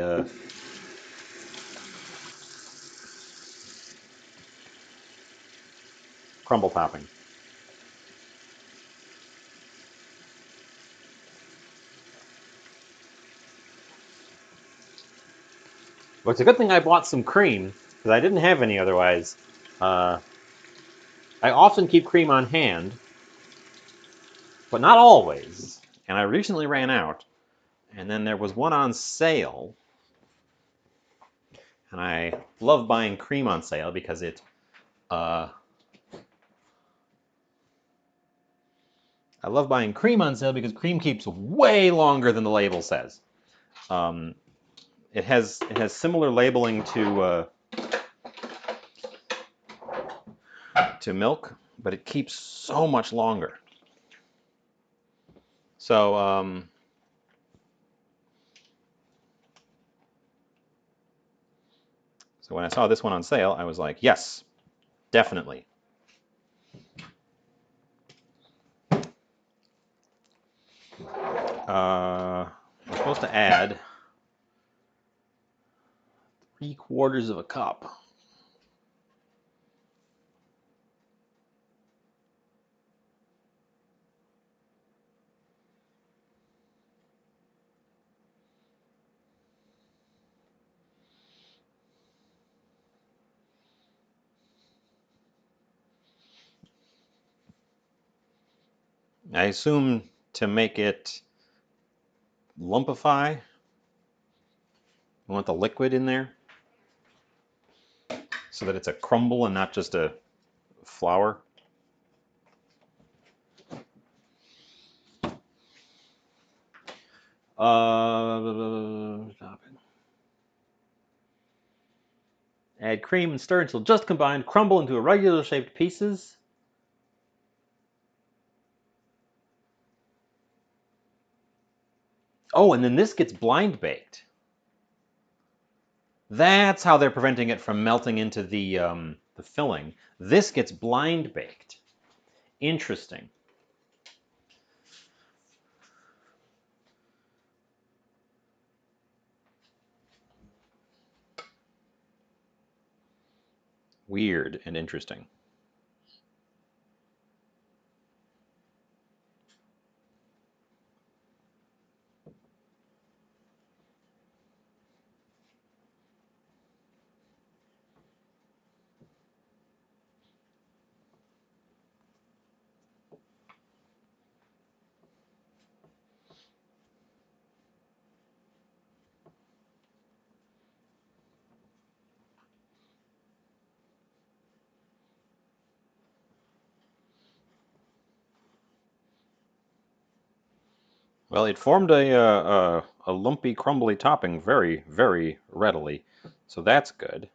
crumble topping. Well, it's a good thing I bought some cream, because I didn't have any otherwise. I often keep cream on hand, but not always. And I recently ran out, and then there was one on sale. And I love buying cream on sale because I love buying cream on sale because cream keeps way longer than the label says. It has similar labeling to milk, but it keeps so much longer. So so when I saw this one on sale, I was like, yes, definitely. I'm supposed to add 3/4 of a cup. I assume to make it lumpify, you want the liquid in there. so that it's a crumble and not just a flour. Add cream and stir until just combined. Crumble into irregular shaped pieces. Oh, and then this gets blind baked. That's how they're preventing it from melting into the filling. This gets blind baked. Interesting. Weird and interesting. Well, it formed a lumpy, crumbly topping very, very readily, so that's good.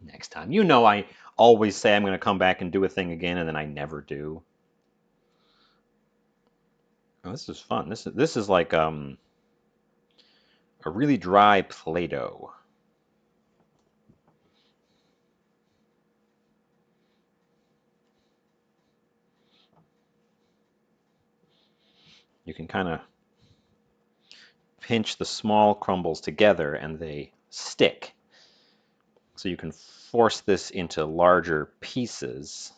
Next time. You know I always say I'm going to come back and do a thing again, and then I never do. Oh, this is fun. This is like a really dry Play-Doh. You can kind of pinch the small crumbles together and they stick. So you can force this into larger pieces.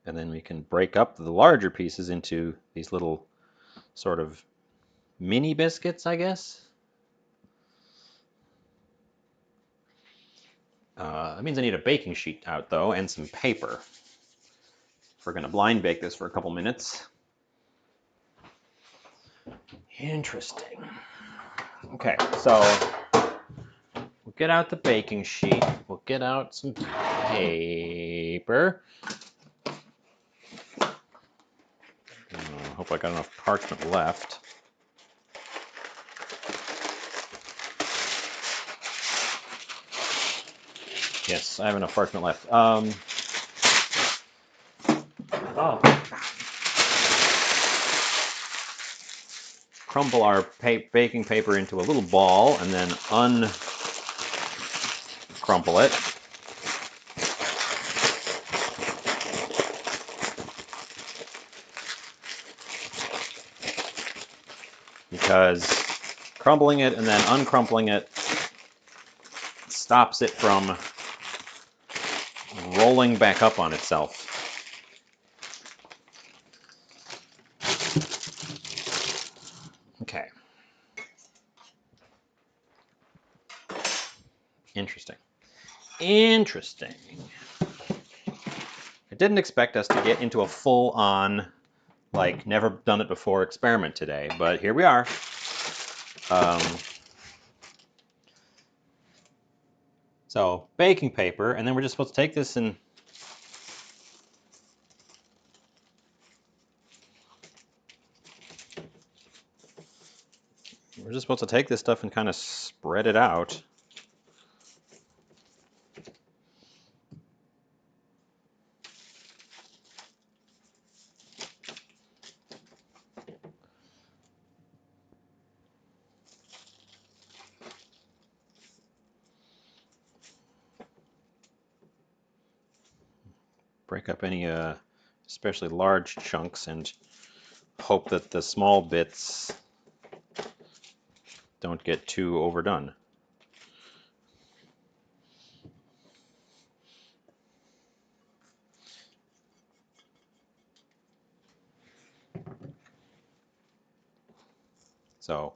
And then we can break up the larger pieces into these little sort of mini biscuits, I guess. That means I need a baking sheet out, though, and some paper. If we're going to blind bake this for a couple minutes. Interesting. Okay, so we'll get out the baking sheet. We'll get out some paper. Hope I got enough parchment left. Yes, I have enough parchment left. Crumble our baking paper into a little ball and then uncrumple it. Because crumbling it and then uncrumpling it stops it from rolling back up on itself. Okay. Interesting. Interesting. I didn't expect us to get into a full-on, like, never done it before experiment today, but here we are. So, baking paper, and then we're just supposed to take this and stuff and kind of spread it out. Break up any especially large chunks and hope that the small bits don't get too overdone. So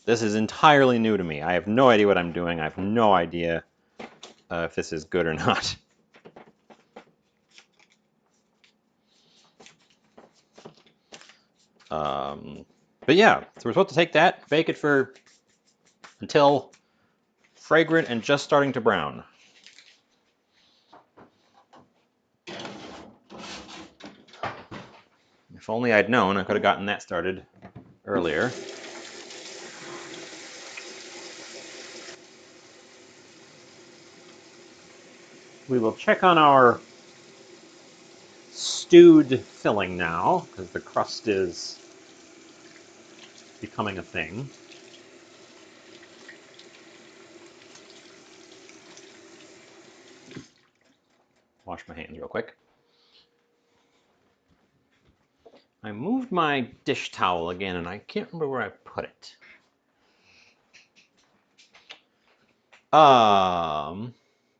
this is entirely new to me. I have no idea what I'm doing. I have no idea if this is good or not. But yeah, so we're supposed to take that, bake it for until fragrant and just starting to brown. If only I'd known, I could have gotten that started earlier. We will check on our stewed filling now, because the crust is becoming a thing. Wash my hands real quick. I moved my dish towel again, and I can't remember where I put it.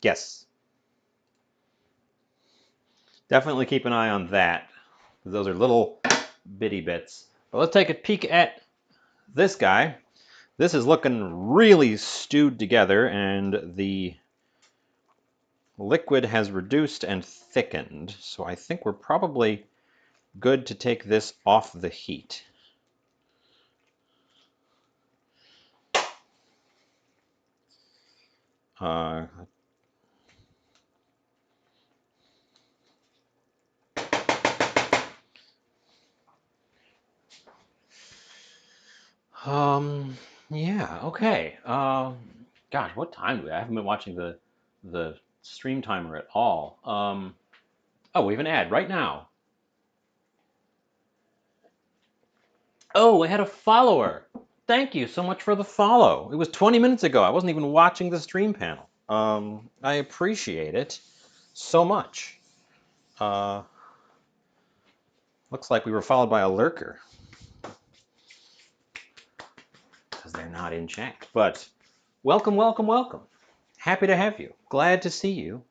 Yes. Definitely keep an eye on that. Those are little bitty bits. But let's take a peek at this guy. This is looking really stewed together, and the liquid has reduced and thickened. So I think we're probably good to take this off the heat. Yeah, okay. Gosh, what time do we? I haven't been watching the stream timer at all. Oh, we have an ad right now. Oh, we had a follower. Thank you so much for the follow. It was 20 minutes ago. I wasn't even watching the stream panel. I appreciate it so much. Looks like we were followed by a lurker. Because they're not in chat. But welcome, welcome, welcome. Happy to have you. Glad to see you.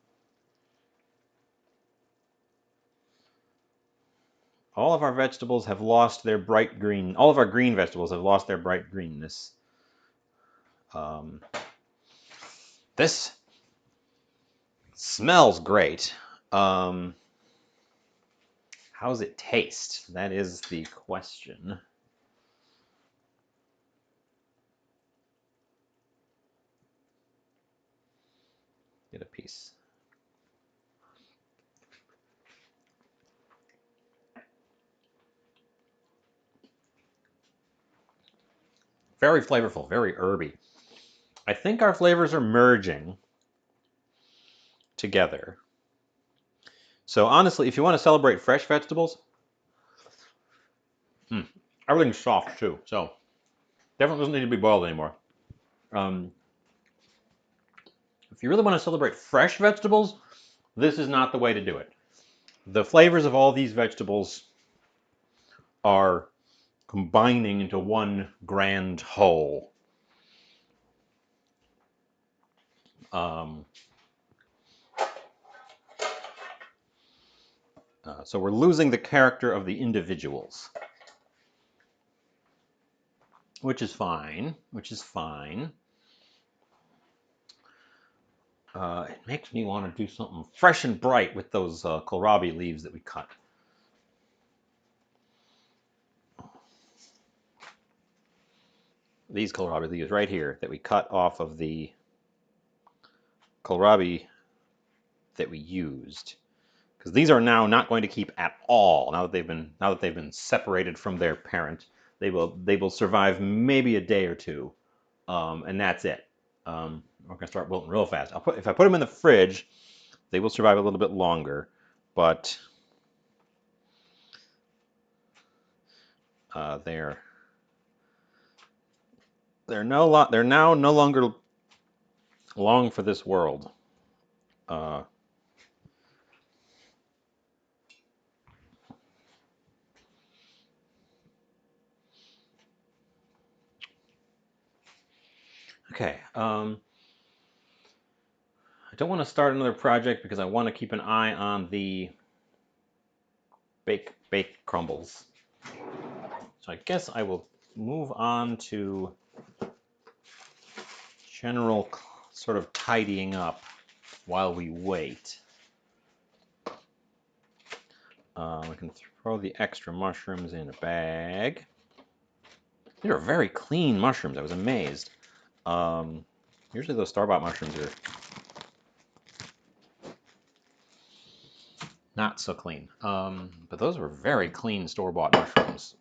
All of our vegetables have lost their bright green. All of our green vegetables have lost their bright greenness. This smells great. How does it taste? That is the question. Get a piece. Very flavorful, very herby. I think our flavors are merging together. So honestly, if you want to celebrate fresh vegetables, everything's soft too. So definitely doesn't need to be boiled anymore. If you really want to celebrate fresh vegetables, this is not the way to do it. The flavors of all these vegetables are combining into one grand whole. So we're losing the character of the individuals, which is fine. It makes me want to do something fresh and bright with those kohlrabi leaves that we cut. These kohlrabi leaves right here that we cut off of the kohlrabi that we used, because these are now not going to keep at all. Now that they've been separated from their parent, they will survive maybe a day or two, and that's it. We're gonna start wilting real fast. If I put them in the fridge, they will survive a little bit longer, but they're now no longer long for this world. Okay. I don't want to start another project because I want to keep an eye on the bake crumbles. So I guess I will move on to general sort of tidying up while we wait. We can throw the extra mushrooms in a bag. These are very clean mushrooms. I was amazed. Usually those store-bought mushrooms are not so clean. But those were very clean store-bought mushrooms.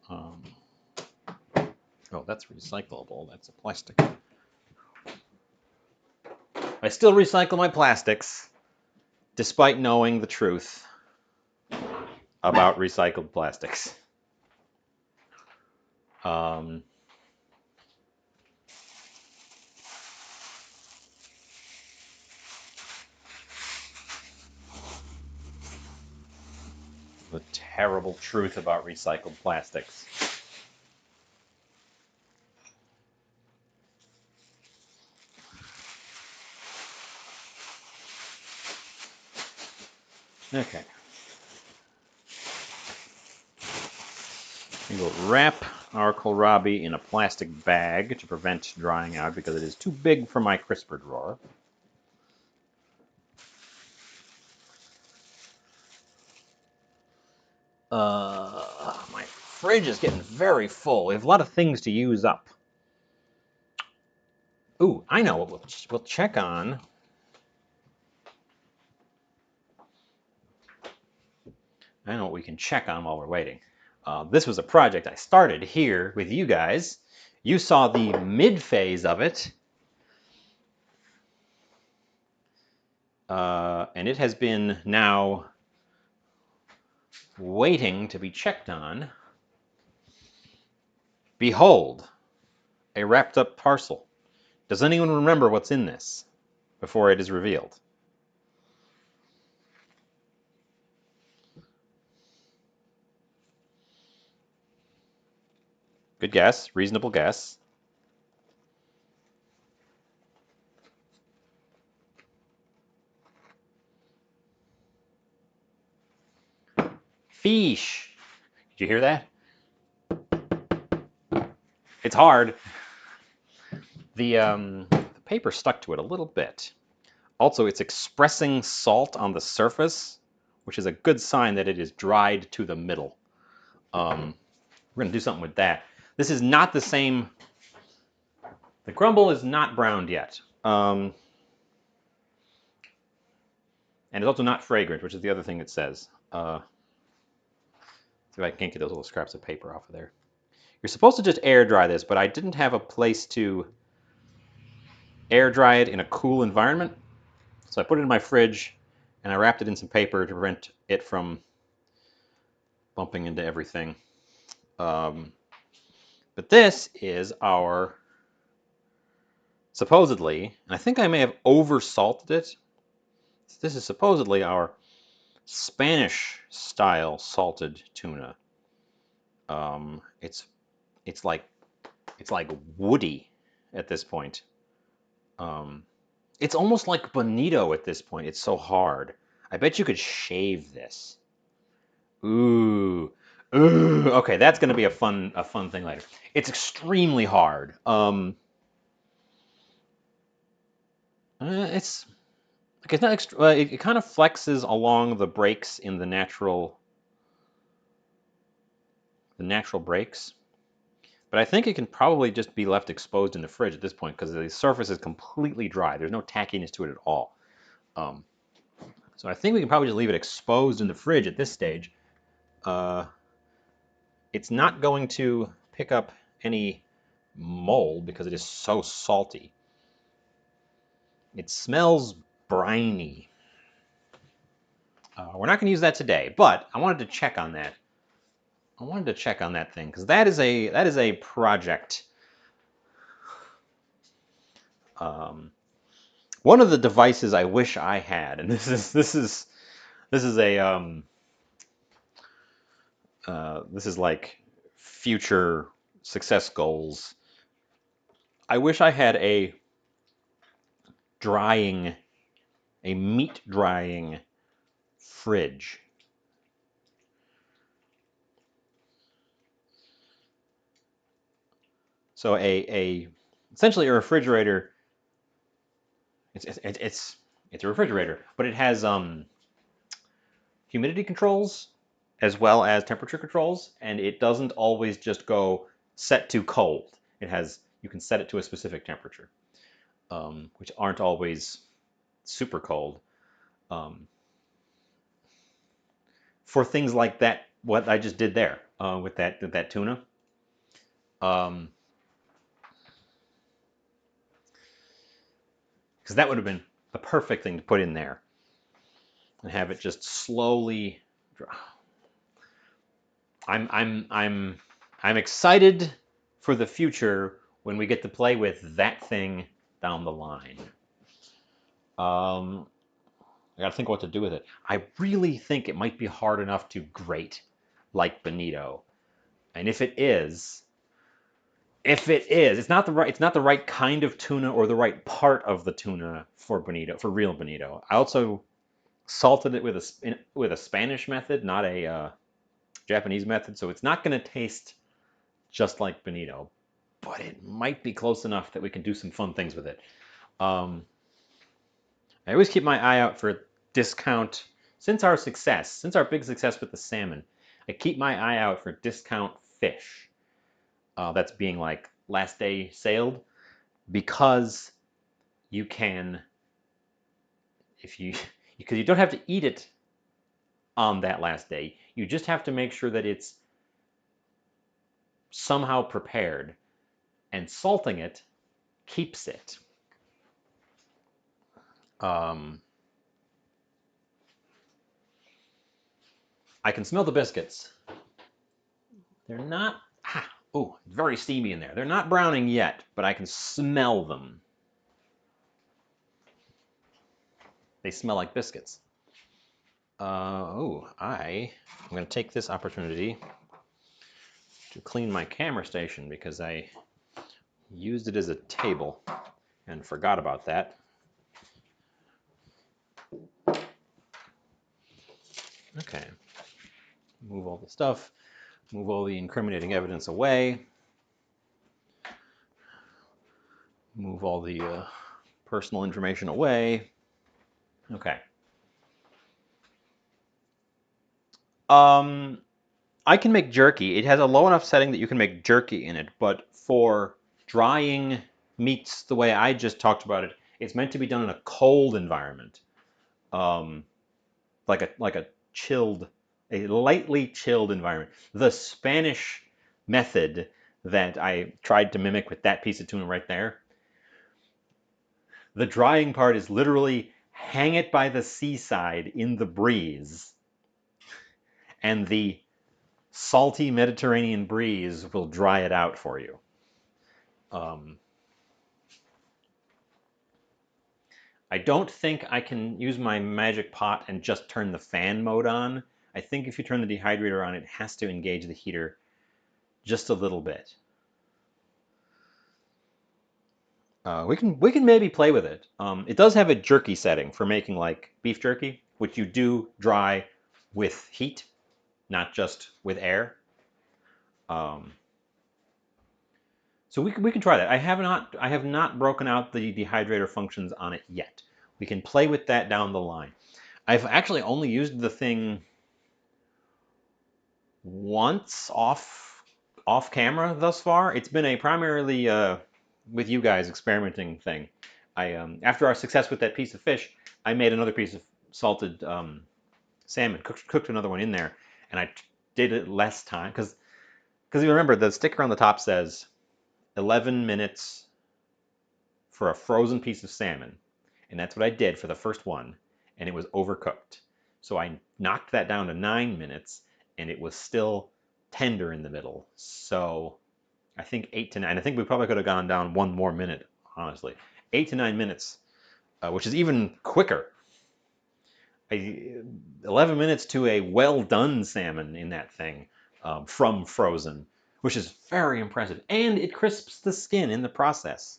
Oh, that's recyclable. That's a plastic. I still recycle my plastics, despite knowing the truth about recycled plastics. The terrible truth about recycled plastics. Okay. We will wrap our kohlrabi in a plastic bag to prevent drying out because it is too big for my crisper drawer. My fridge is getting very full. We have a lot of things to use up. Ooh, I know what we'll check on. I know what we can check on while we're waiting. This was a project I started here with you guys. You saw the mid-phase of it. And it has been now waiting to be checked on. Behold, a wrapped up parcel. Does anyone remember what's in this before it is revealed? Good guess, reasonable guess. Fish. Did you hear that? It's hard. The paper stuck to it a little bit. Also, it's expressing salt on the surface, which is a good sign that it is dried to the middle. We're going to do something with that. This is not the same. The crumble is not browned yet. And it's also not fragrant, which is the other thing it says. See if I can't get those little scraps of paper off of there. You're supposed to just air dry this, but I didn't have a place to air dry it in a cool environment. So I put it in my fridge and I wrapped it in some paper to prevent it from bumping into everything. But this is our, supposedly, and I think I may have over-salted it. This is supposedly our Spanish-style salted tuna. It's like woody at this point. It's almost like bonito at this point. It's so hard. I bet you could shave this. Ooh. Ooh. Okay, that's going to be a fun thing later. It's extremely hard. It's like it's not extra. It kind of flexes along the breaks in the natural breaks. But I think it can probably just be left exposed in the fridge at this point because the surface is completely dry. There's no tackiness to it at all. So I think we can probably just leave it exposed in the fridge at this stage. It's not going to pick up any mold because it is so salty. It smells briny. We're not going to use that today, but I wanted to check on that. I wanted to check on that thing because that is a project. One of the devices I wish I had, and this is like future success goals. I wish I had a meat drying fridge. So essentially a refrigerator. It's a refrigerator, but it has humidity controls as well as temperature controls, and it doesn't always just go set to cold. It has you can set it to a specific temperature, which aren't always super cold. Um, for things like that, what I just did there with that tuna. Because that would have been the perfect thing to put in there and have it just slowly. I'm excited for the future when we get to play with that thing down the line. I got to think what to do with it. I really think it might be hard enough to grate like bonito, and it's not the right kind of tuna or the right part of the tuna for bonito, for real bonito. I also salted it with a Spanish method, not a Japanese method, so it's not going to taste just like bonito, but it might be close enough that we can do some fun things with it. I always keep my eye out for discount. Since our big success with the salmon, I keep my eye out for discount fish. That's being like last day sailed, because you can, if you, because you don't have to eat it on that last day. You just have to make sure that it's somehow prepared, and salting it keeps it. I can smell the biscuits. They're not, oh, very steamy in there. They're not browning yet, but I can smell them. They smell like biscuits. I'm going to take this opportunity to clean my camera station because I used it as a table and forgot about that. Okay. Move all the stuff. Move all the incriminating evidence away. Move all the personal information away. Okay. I can make jerky. It has a low enough setting that you can make jerky in it, but for drying meats the way I just talked about it, it's meant to be done in a cold environment, like a lightly chilled environment. The Spanish method that I tried to mimic with that piece of tuna right there, the drying part is literally hang it by the seaside in the breeze, and the salty Mediterranean breeze will dry it out for you. I don't think I can use my magic pot and just turn the fan mode on. I think if you turn the dehydrator on, it has to engage the heater just a little bit. We can maybe play with it. It does have a jerky setting for making like beef jerky, which you do dry with heat, not just with air. So we can try that. I have not broken out the dehydrator functions on it yet. We can play with that down the line. I've actually only used the thing once off camera thus far. It's been a primarily with you guys experimenting thing. I after our success with that piece of fish, I made another piece of salted salmon, cooked another one in there, and I did it less time because you remember the sticker on the top says 11 minutes for a frozen piece of salmon, and that's what I did for the first one, and it was overcooked. So I knocked that down to 9 minutes, and it was still tender in the middle. So I think 8 to 9. I think we probably could have gone down one more minute, honestly. 8 to 9 minutes, which is even quicker. 11 minutes to a well done salmon in that thing from frozen, which is very impressive. And it crisps the skin in the process.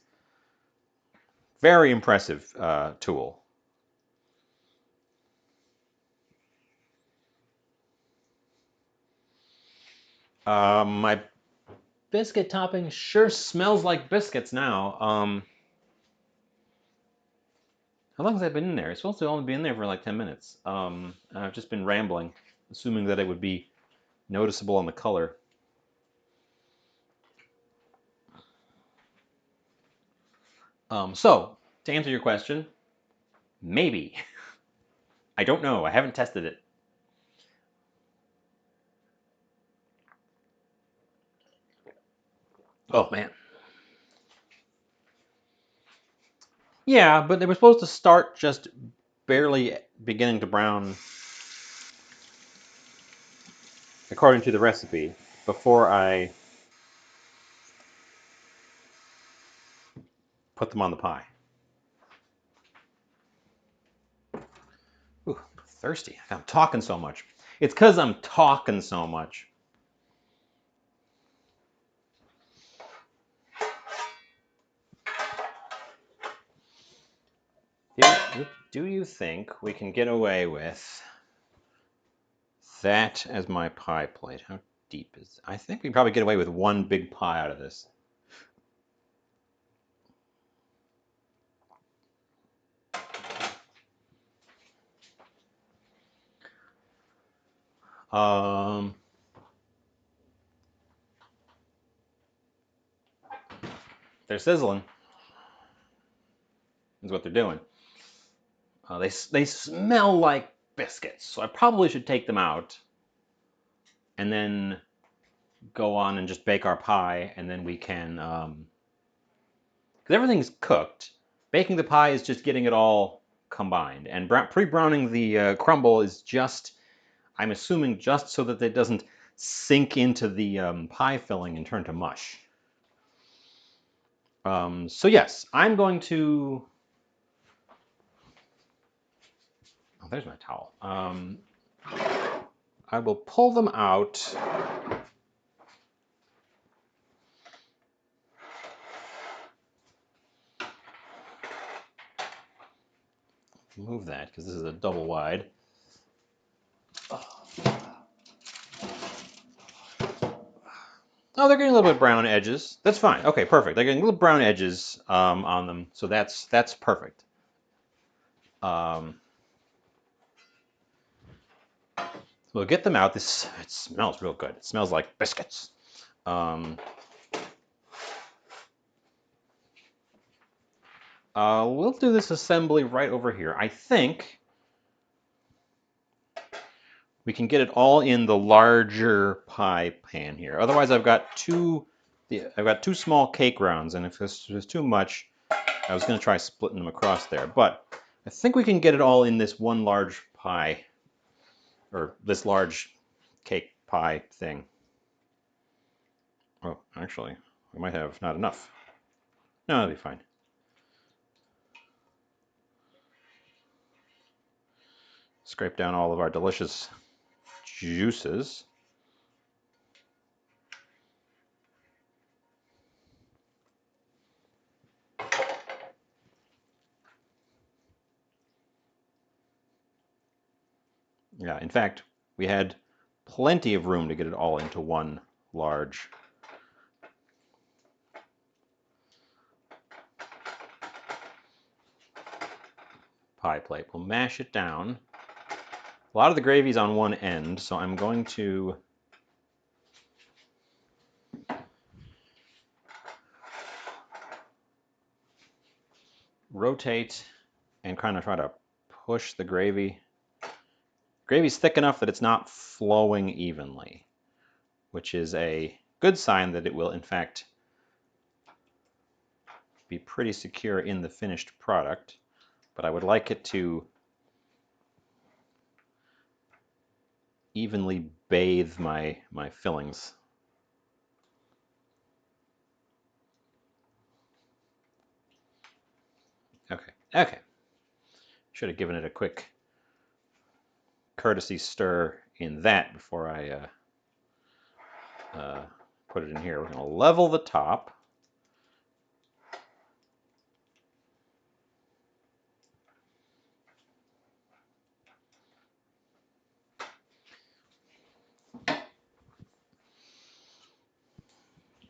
Very impressive tool. My biscuit topping sure smells like biscuits now. How long has that been in there? It's supposed to only be in there for like 10 minutes. I've just been rambling, assuming that it would be noticeable on the color. So, to answer your question, maybe. I don't know. I haven't tested it. Oh, man. Yeah, but they were supposed to start just barely beginning to brown according to the recipe before I put them on the pie. Ooh, I'm thirsty. I'm talking so much. It's because I'm talking so much. Do you think we can get away with that as my pie plate? How deep is it? I think we can probably get away with one big pie out of this. They're sizzling. Is what they're doing. They smell like biscuits, so I probably should take them out and then go on and just bake our pie, and then we can, because everything's cooked. Baking the pie is just getting it all combined, and pre-browning the crumble is just, I'm assuming, just so that it doesn't sink into the pie filling and turn to mush. So yes, I'm going to. Oh, there's my towel. I will pull them out. Move that because this is a double wide. Oh, they're getting a little bit brown edges. That's fine. Okay, perfect. They're getting little brown edges on them, so that's perfect. We'll get them out. It smells real good. It smells like biscuits. We'll do this assembly right over here. I think we can get it all in the larger pie pan here. Otherwise, I've got two small cake rounds, and if this was too much, I was going to try splitting them across there. But I think we can get it all in this one large pie, or this large cake pie thing. Oh, actually, we might have not enough. No, that'll be fine. Scrape down all of our delicious juices. Yeah, in fact, we had plenty of room to get it all into one large pie plate. We'll mash it down. A lot of the gravy's on one end, so I'm going to rotate and kind of try to push the gravy. Gravy's thick enough that it's not flowing evenly, which is a good sign that it will, in fact, be pretty secure in the finished product. But I would like it to evenly bathe my fillings. Okay. Should have given it a quick courtesy stir in that before I put it in here. We're going to level the top.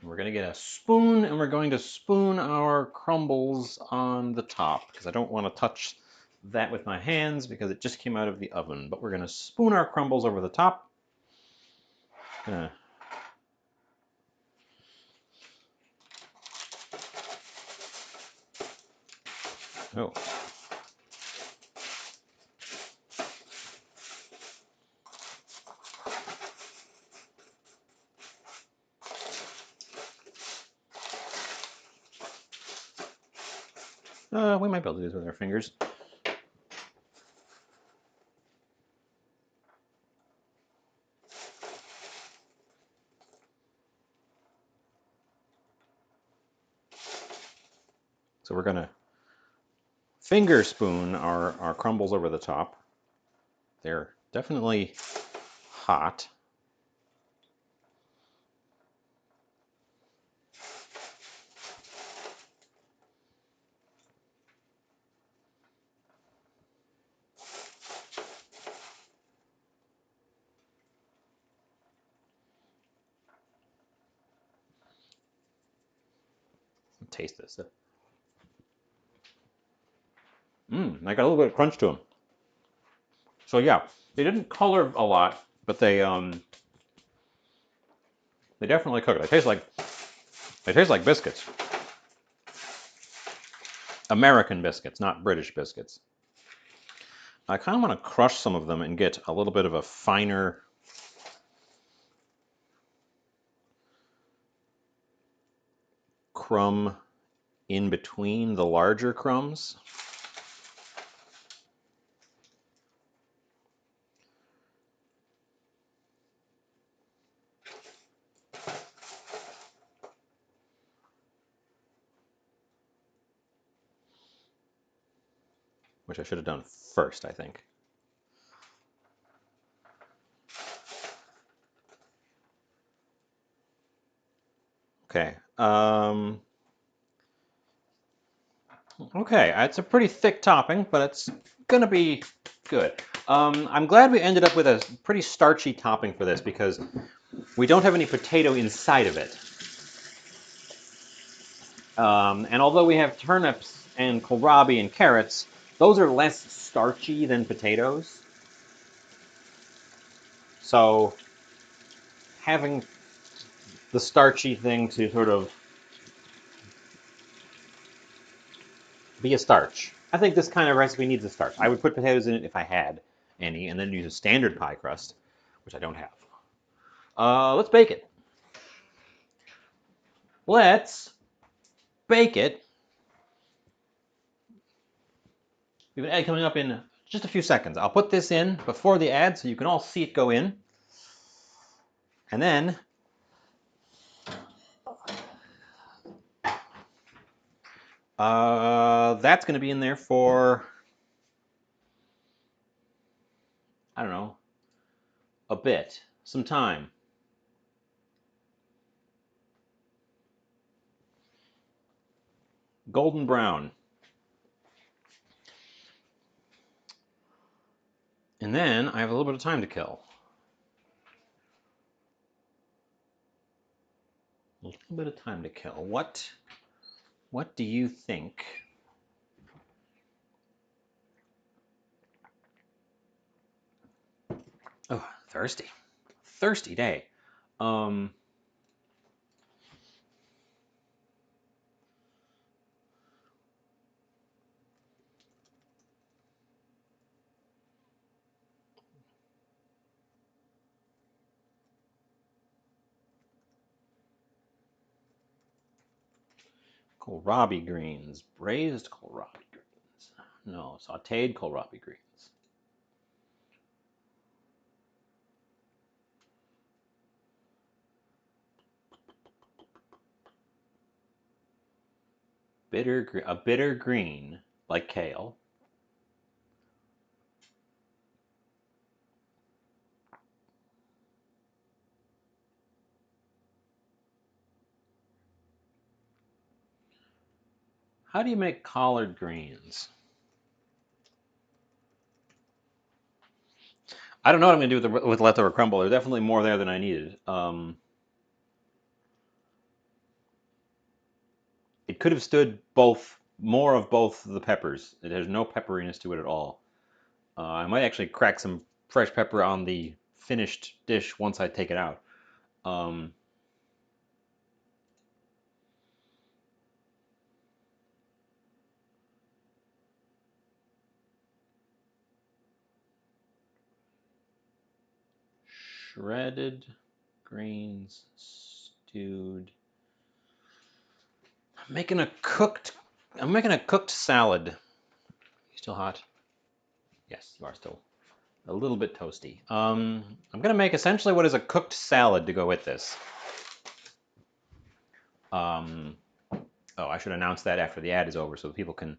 We're we're going to get a spoon and we're going to spoon our crumbles on the top because I don't want to touch that with my hands because it just came out of the oven. But we're going to spoon our crumbles over the top. Oh. We might be able to do this with our fingers. So we're going to finger spoon our crumbles over the top. They're definitely hot. Taste this. I got a little bit of crunch to them. So yeah, they didn't color a lot, but they definitely cook. They taste like biscuits. American biscuits, not British biscuits. I kind of want to crush some of them and get a little bit of a finer crumb in between the larger crumbs. Which I should have done first, I think. Okay. Okay, it's a pretty thick topping, but it's gonna be good. I'm glad we ended up with a pretty starchy topping for this because we don't have any potato inside of it. And although we have turnips and kohlrabi and carrots, those are less starchy than potatoes. So having the starchy thing to sort of be a starch. I think this kind of recipe needs a starch. I would put potatoes in it if I had any, and then use a standard pie crust, which I don't have. Let's bake it. Let's bake it. We have an ad coming up in just a few seconds. I'll put this in before the ad so you can all see it go in. And then that's going to be in there for, I don't know, a bit, some time. Golden brown. And then I have a little bit of time to kill. A little bit of time to kill. What do you think? Oh, thirsty. Thirsty day. Kohlrabi greens. Braised kohlrabi greens. No, sauteed kohlrabi greens. A bitter green, like kale. How do you make collard greens? I don't know what I'm going to do with leftover crumble. There's definitely more there than I needed. it could have stood more of both the peppers. It has no pepperiness to it at all. I might actually crack some fresh pepper on the finished dish once I take it out. Shredded greens stewed. I'm making a cooked salad. You still hot? Yes, you are still a little bit toasty. I'm gonna make essentially what is a cooked salad to go with this. Oh, I should announce that after the ad is over so people can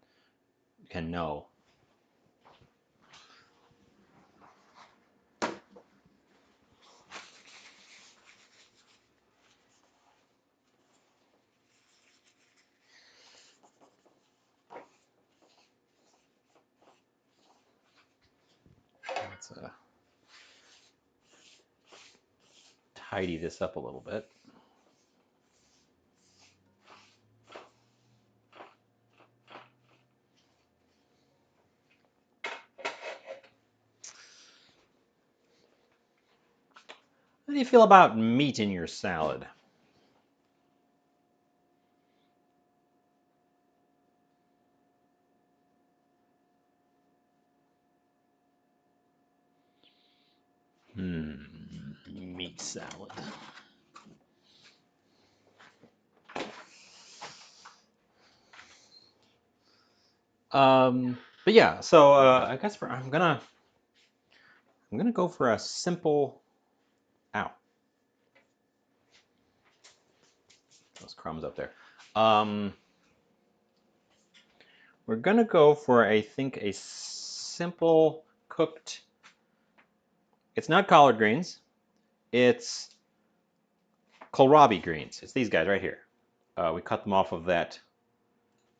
know. Let's tidy this up a little bit. How do you feel about meat in your salad? Meat salad. But yeah, so I guess I'm gonna go for a simple. Ow, those crumbs up there. We're gonna go for I think a simple cooked. It's not collard greens. It's kohlrabi greens. It's these guys right here. We cut them off of that.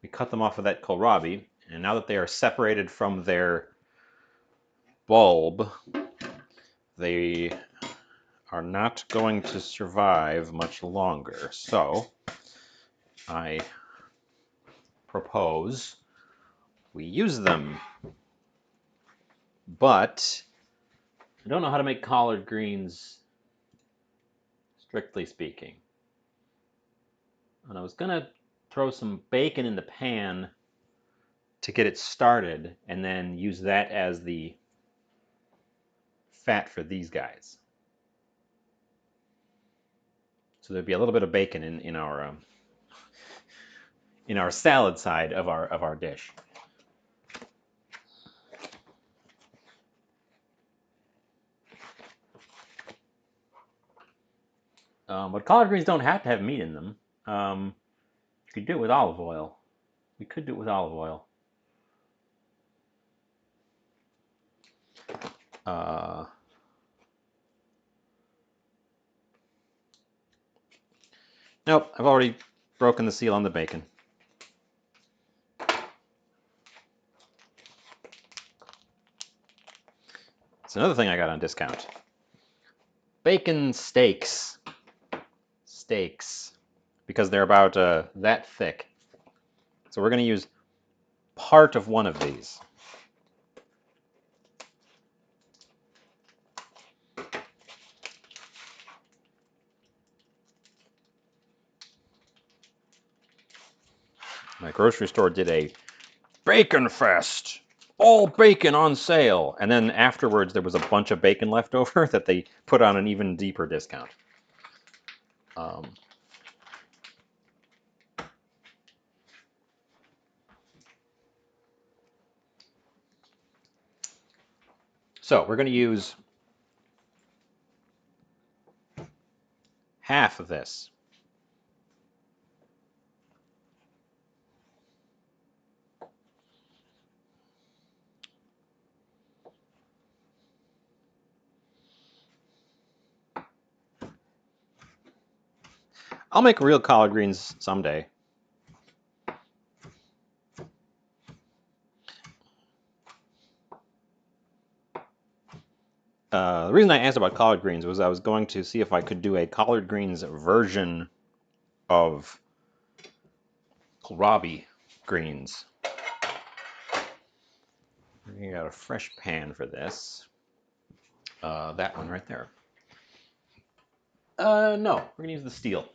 We cut them off of that kohlrabi, and now that they are separated from their bulb, they are not going to survive much longer. So I propose we use them. But I don't know how to make collard greens, strictly speaking. And I was gonna throw some bacon in the pan to get it started and then use that as the fat for these guys. So there'd be a little bit of bacon in our salad side of our dish. But collard greens don't have to have meat in them. You could do it with olive oil. We could do it with olive oil. Nope, I've already broken the seal on the bacon. It's another thing I got on discount. Bacon steaks. Because they're about that thick. So we're going to use part of one of these. My grocery store did a bacon fest. All bacon on sale. And then afterwards there was a bunch of bacon left over that they put on an even deeper discount. So we're going to use half of this. I'll make real collard greens someday. The reason I asked about collard greens was I was going to see if I could do a collard greens version of kohlrabi greens. We got a fresh pan for this. That one right there. No, we're gonna use the steel.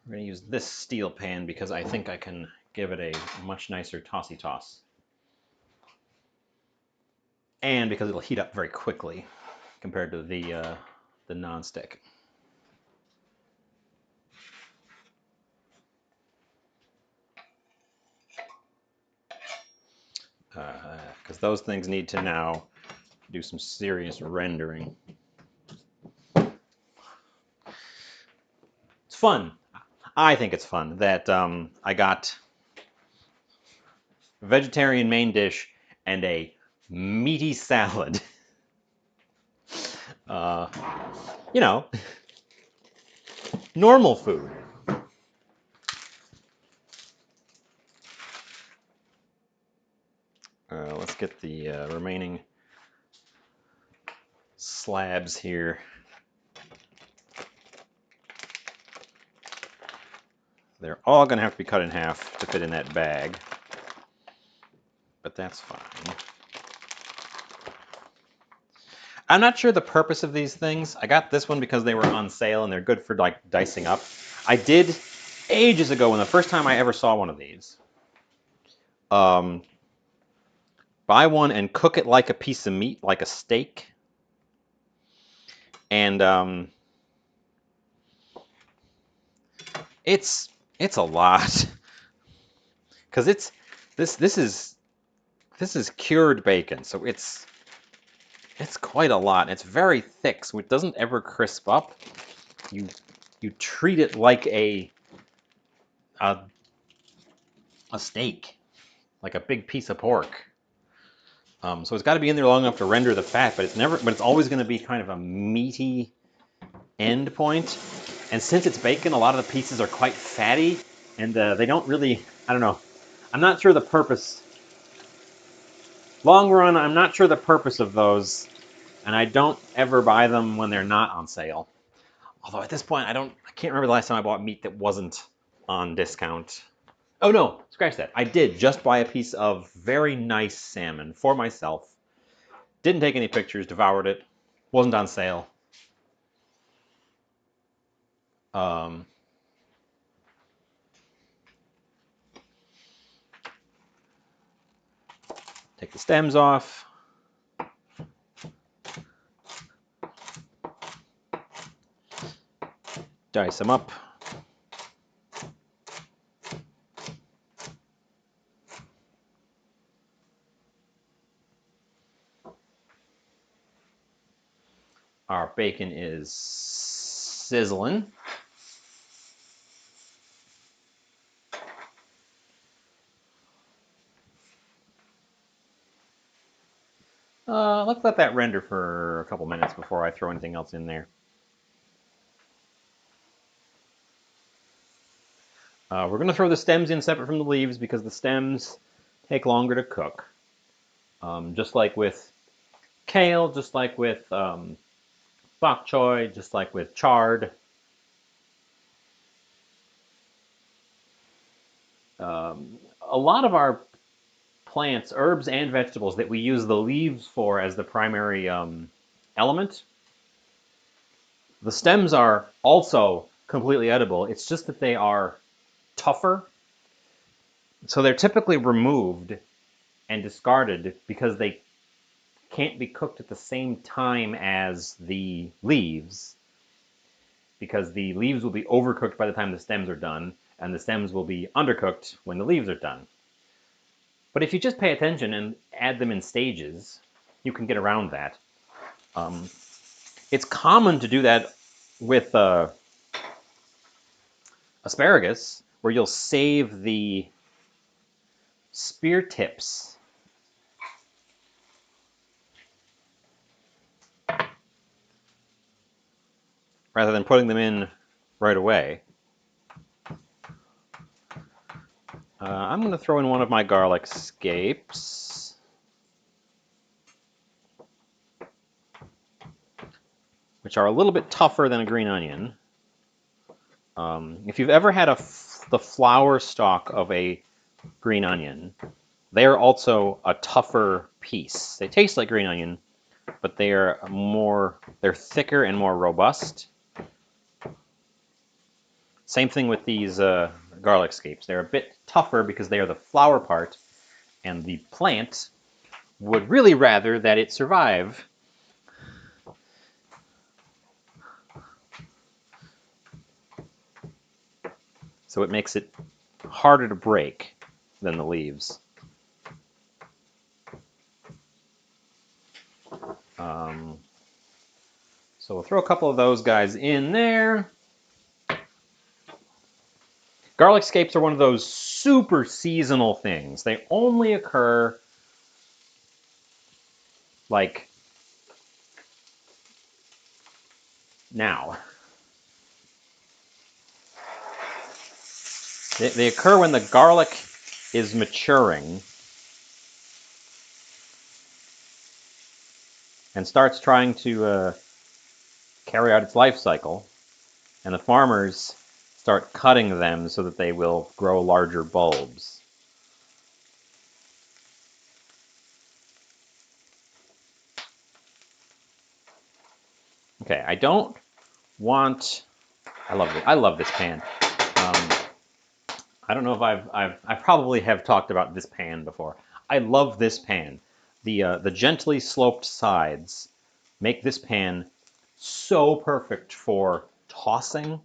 We're gonna use this steel pan because I think I can give it a much nicer tossy toss. And because it'll heat up very quickly compared to the non-stick. Because those things need to now do some serious rendering. It's fun. I think it's fun that I got a vegetarian main dish and a meaty salad. You know, normal food. Let's get the remaining slabs here. They're all going to have to be cut in half to fit in that bag, but that's fine. I'm not sure the purpose of these things. I got this one because they were on sale and they're good for like dicing up. I did ages ago when the first time I ever saw one of these. Buy one and cook it like a piece of meat, like a steak. And it's a lot because this is cured bacon, so it's quite a lot. It's very thick, so it doesn't ever crisp up. You treat it like a steak, like a big piece of pork. So it's got to be in there long enough to render the fat, but it's always going to be kind of a meaty end point. And since it's bacon, a lot of the pieces are quite fatty, and they don't really, I don't know. I'm not sure the purpose. Long run, I'm not sure the purpose of those, and I don't ever buy them when they're not on sale. Although at this point, I can't remember the last time I bought meat that wasn't on discount. Oh no, scratch that. I did just buy a piece of very nice salmon for myself. Didn't take any pictures, devoured it. Wasn't on sale. Take the stems off. Dice them up. Our bacon is sizzling. Let's let that render for a couple minutes before I throw anything else in there. We're going to throw the stems in separate from the leaves because the stems take longer to cook. Just like with kale, just like with bok choy, just like with chard. A lot of our plants, herbs and vegetables that we use the leaves for as the primary element, the stems are also completely edible. It's just that they are tougher. So they're typically removed and discarded because they can't be cooked at the same time as the leaves, because the leaves will be overcooked by the time the stems are done, and the stems will be undercooked when the leaves are done. But if you just pay attention and add them in stages, you can get around that. It's common to do that with asparagus, where you'll save the spear tips rather than putting them in right away. I'm going to throw in one of my garlic scapes. Which are a little bit tougher than a green onion. If you've ever had the flower stalk of a green onion, they're also a tougher piece. They taste like green onion, but they're thicker and more robust. Same thing with these garlic scapes. They're a bit tougher because they are the flower part, and the plant would really rather that it survive. So it makes it harder to break than the leaves. So we'll throw a couple of those guys in there. Garlic scapes are one of those super seasonal things. They only occur like now. They occur when the garlic is maturing and starts trying to carry out its life cycle, and the farmers start cutting them so that they will grow larger bulbs. Okay, I don't want. I love this pan. I don't know if I probably have talked about this pan before. I love this pan. The gently sloped sides make this pan so perfect for tossing.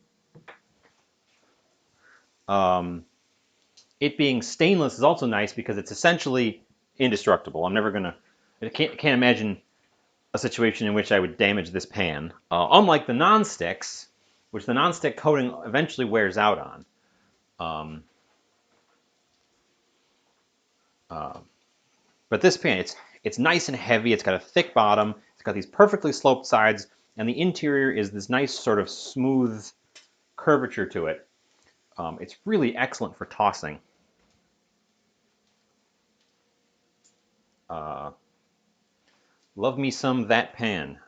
It being stainless is also nice because it's essentially indestructible. I can't imagine a situation in which I would damage this pan. Unlike the non-sticks, which the non-stick coating eventually wears out on. But this pan, it's nice and heavy. It's got a thick bottom. It's got these perfectly sloped sides, and the interior is this nice sort of smooth curvature to it. It's really excellent for tossing. Love me some that pan.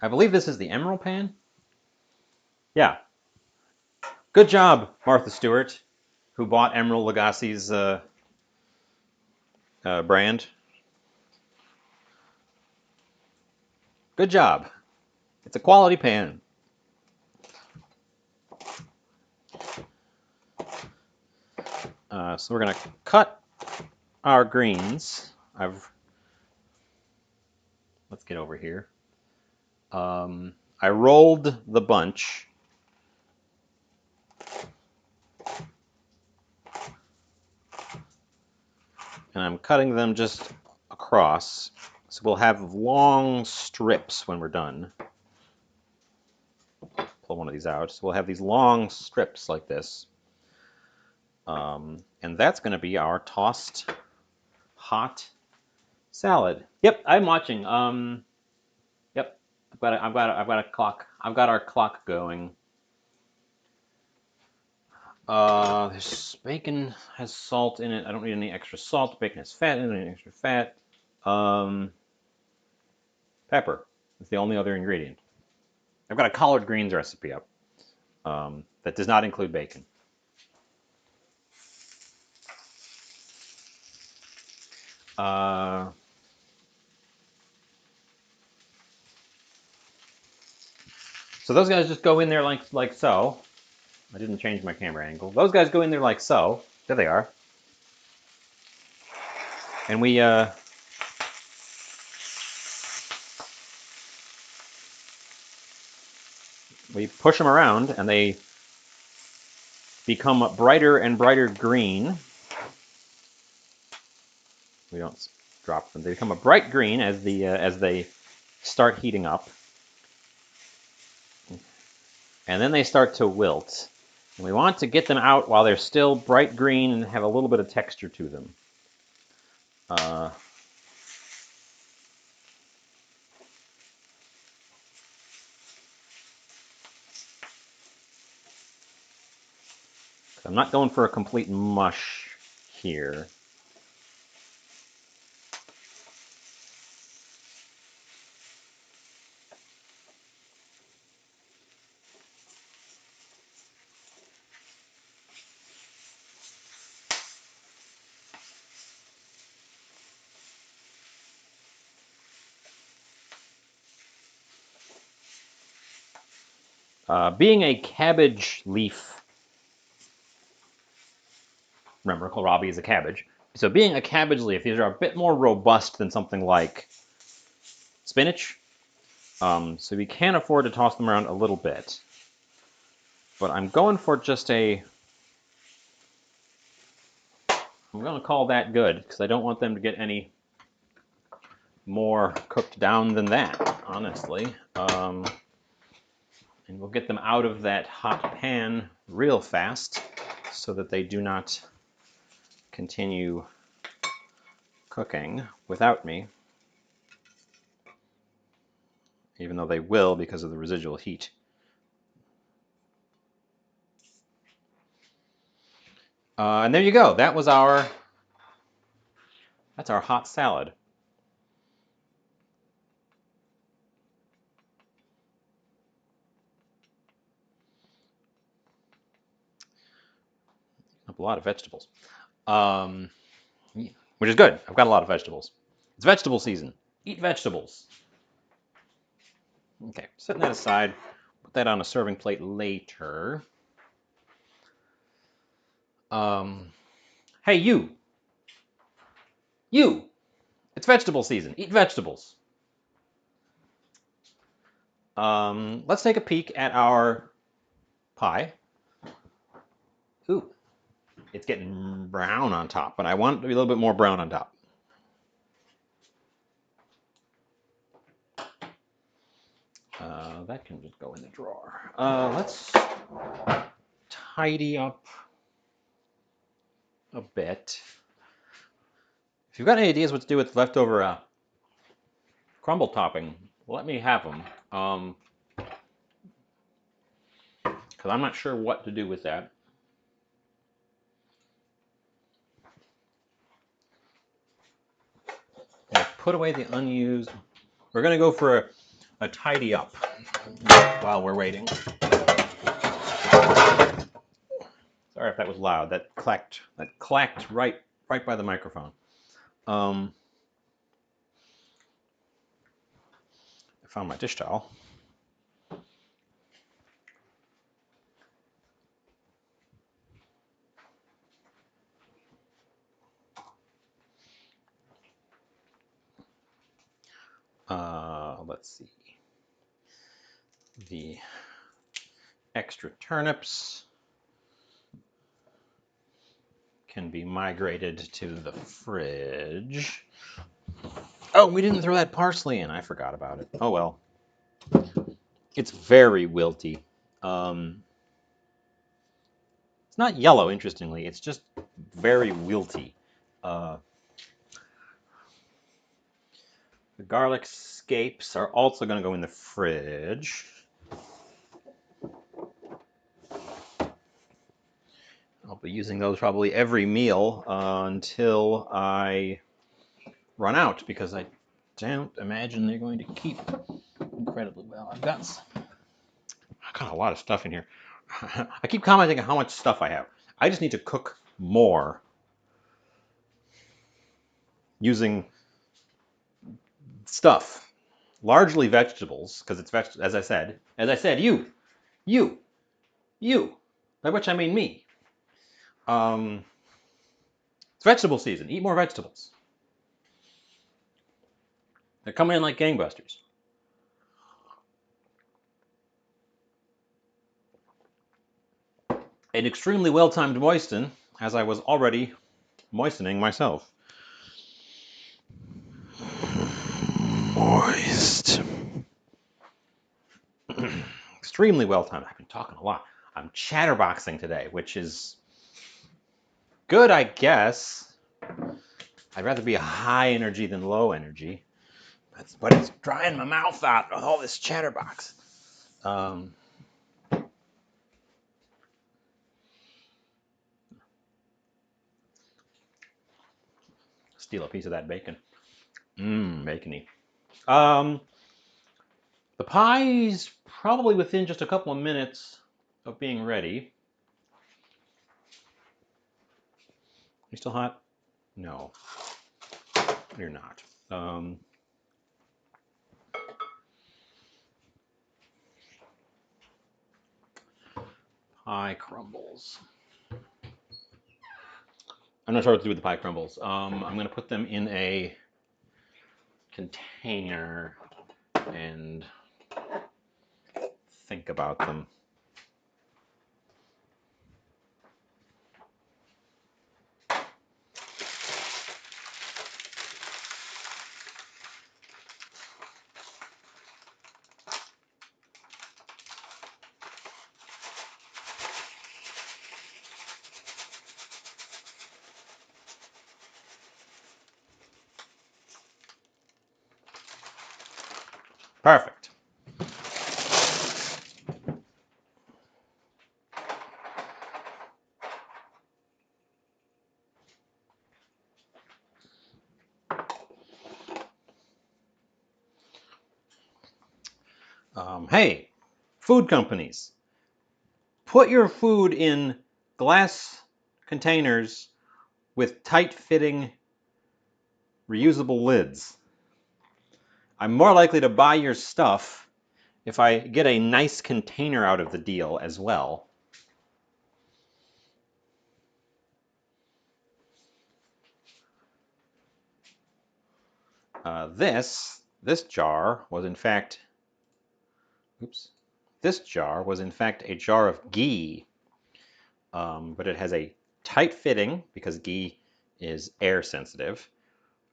I believe this is the Emerald pan. Yeah. Good job, Martha Stewart, who bought Emerald Lagasse's brand. Good job. It's a quality pan. So we're gonna cut our greens. Let's get over here. I rolled the bunch. And I'm cutting them just across. So we'll have long strips when we're done. Pull one of these out. So we'll have these long strips like this. And that's going to be our tossed hot salad. Yep, I'm watching. Yep, I've got a clock. I've got our clock going. This bacon has salt in it. I don't need any extra salt. Bacon has fat in it. I don't need any extra fat. Pepper is the only other ingredient. I've got a collard greens recipe up that does not include bacon. So those guys just go in there like so. I didn't change my camera angle. Those guys go in there like so. There they are. And we push them around, and they become brighter and brighter green. We don't drop them. They become a bright green as they start heating up, and then they start to wilt. And we want to get them out while they're still bright green and have a little bit of texture to them. I'm not going for a complete mush here. Being a cabbage leaf, remember kohlrabi is a cabbage, so being a cabbage leaf, these are a bit more robust than something like spinach, so we can afford to toss them around a little bit. But I'm going for just I'm going to call that good, because I don't want them to get any more cooked down than that, honestly. And we'll get them out of that hot pan real fast so that they do not continue cooking without me, even though they will because of the residual heat. And there you go. That's our hot salad. A lot of vegetables, which is good. I've got a lot of vegetables. It's vegetable season. Eat vegetables. Okay, setting that aside. Put that on a serving plate later. Hey, you. It's vegetable season. Eat vegetables. Let's take a peek at our pie. Ooh, it's getting brown on top, but I want it to be a little bit more brown on top. That can just go in the drawer. Let's tidy up a bit. If you've got any ideas what to do with leftover crumble topping, let me have them. Because I'm not sure what to do with that. Put away the unused. We're going to go for a tidy up while we're waiting. Sorry if that was loud. That clacked right by the microphone. I found my dish towel. Let's see. The extra turnips can be migrated to the fridge. Oh, we didn't throw that parsley in. I forgot about it. Oh well. It's very wilty. It's not yellow, interestingly. It's just very wilty. The garlic scapes are also going to go in the fridge. I'll be using those probably every meal until I run out, because I don't imagine they're going to keep incredibly well. I've got a lot of stuff in here. I keep commenting on how much stuff I have. I just need to cook more using stuff, largely vegetables, because it's as I said, you, by which I mean me. It's vegetable season. Eat more vegetables. They're coming in like gangbusters. An extremely well-timed moisten, as I was already moistening myself. Moist. Extremely well-timed. I've been talking a lot. I'm chatterboxing today, which is good, I guess. I'd rather be high energy than low energy. But it's drying my mouth out with all this chatterbox. Steal a piece of that bacon. Bacony. The pie's probably within just a couple of minutes of being ready. You still hot? No, you're not. pie crumbles. I'm not sure what to do with the pie crumbles. I'm going to put them in a container and think about them. Perfect. Hey, food companies, put your food in glass containers with tight-fitting, reusable lids. I'm more likely to buy your stuff if I get a nice container out of the deal as well. This jar was in fact, this jar was in fact a jar of ghee, but it has a tight fitting because ghee is air sensitive,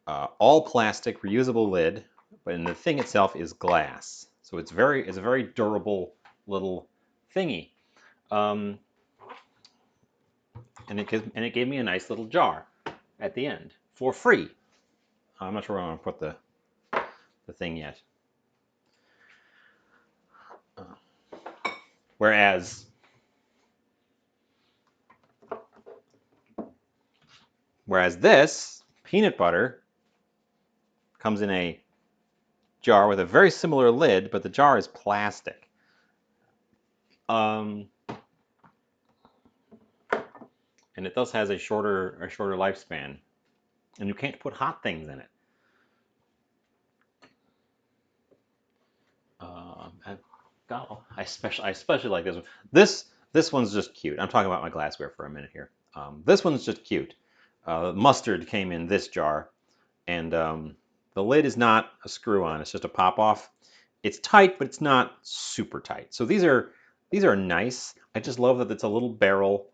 all plastic, reusable lid, but the thing itself is glass, so it's a very durable little thingy, and it gave me a nice little jar at the end for free. I'm not sure where I'm gonna put the thing yet. Whereas this peanut butter comes in a jar with a very similar lid, but the jar is plastic. And it thus has a shorter lifespan, and you can't put hot things in it. I especially like this one. This one's just cute. I'm talking about my glassware for a minute here. This one's just cute. Mustard came in this jar, and the lid is not a screw-on. It's just a pop-off. It's tight, but it's not super tight. So these are nice. I just love that it's a little barrel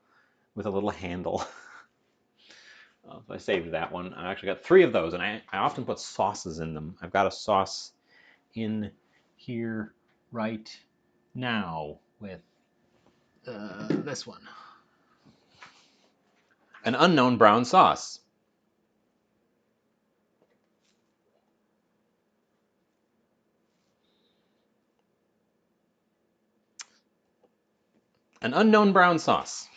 with a little handle. So I saved that one. I actually got 3 of those, and I often put sauces in them. I've got a sauce in here right now with this one. An unknown brown sauce. An unknown brown sauce.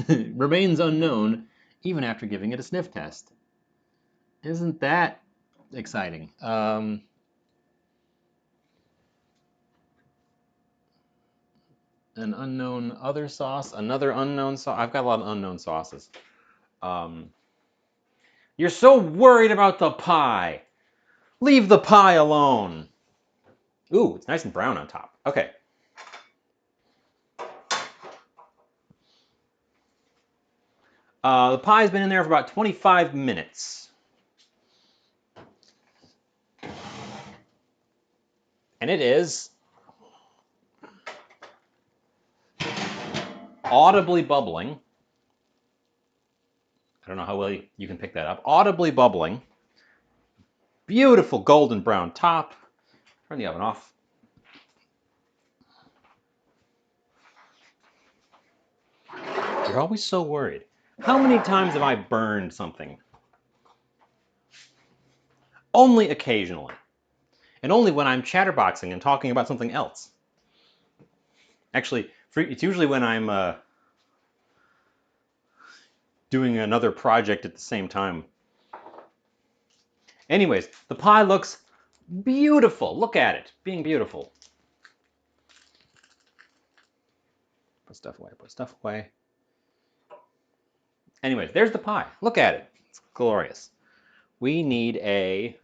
Remains unknown even after giving it a sniff test. Isn't that exciting? An unknown other sauce, another unknown sauce. I've got a lot of unknown sauces. You're so worried about the pie. Leave the pie alone. Ooh, it's nice and brown on top. Okay. The pie's been in there for about 25 minutes. And it is audibly bubbling. I don't know how well you can pick that up. Audibly bubbling. Beautiful golden brown top. Turn the oven off. You're always so worried. How many times have I burned something? Only occasionally. And only when I'm chatterboxing and talking about something else. Actually, it's usually when I'm doing another project at the same time. Anyways, the pie looks beautiful. Look at it, being beautiful. Put stuff away, put stuff away. Anyways, there's the pie. Look at it. It's glorious. We need a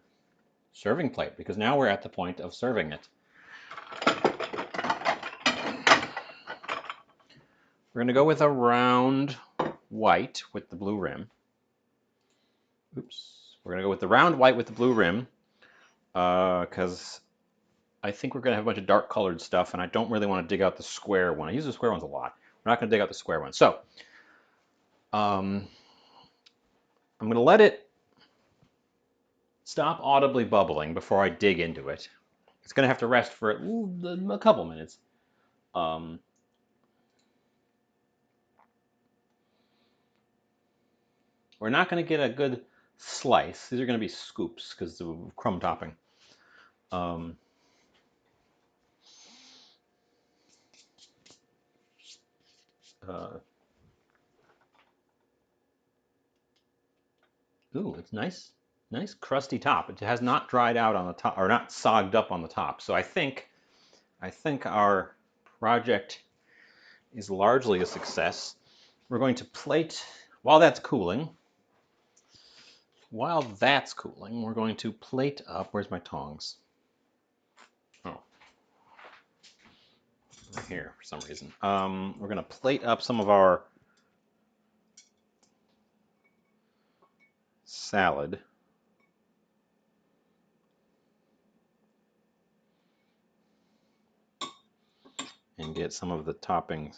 serving plate because now we're at the point of serving it. We're going to go with a round white with the blue rim. Oops. We're going to go with the round white with the blue rim because I think we're going to have a bunch of dark colored stuff, and I don't really want to dig out the square one. I use the square ones a lot. We're not going to dig out the square one. So I'm going to let it stop audibly bubbling before I dig into it. It's going to have to rest for a couple minutes. We're not going to get a good slice. These are going to be scoops because of crumb topping. Ooh, it's nice crusty top. It has not dried out on the top, or not sogged up on the top. So I think our project is largely a success. We're going to plate, while that's cooling, we're going to plate up, where's my tongs? Oh, right here for some reason. We're going to plate up some of our salad. And get some of the toppings.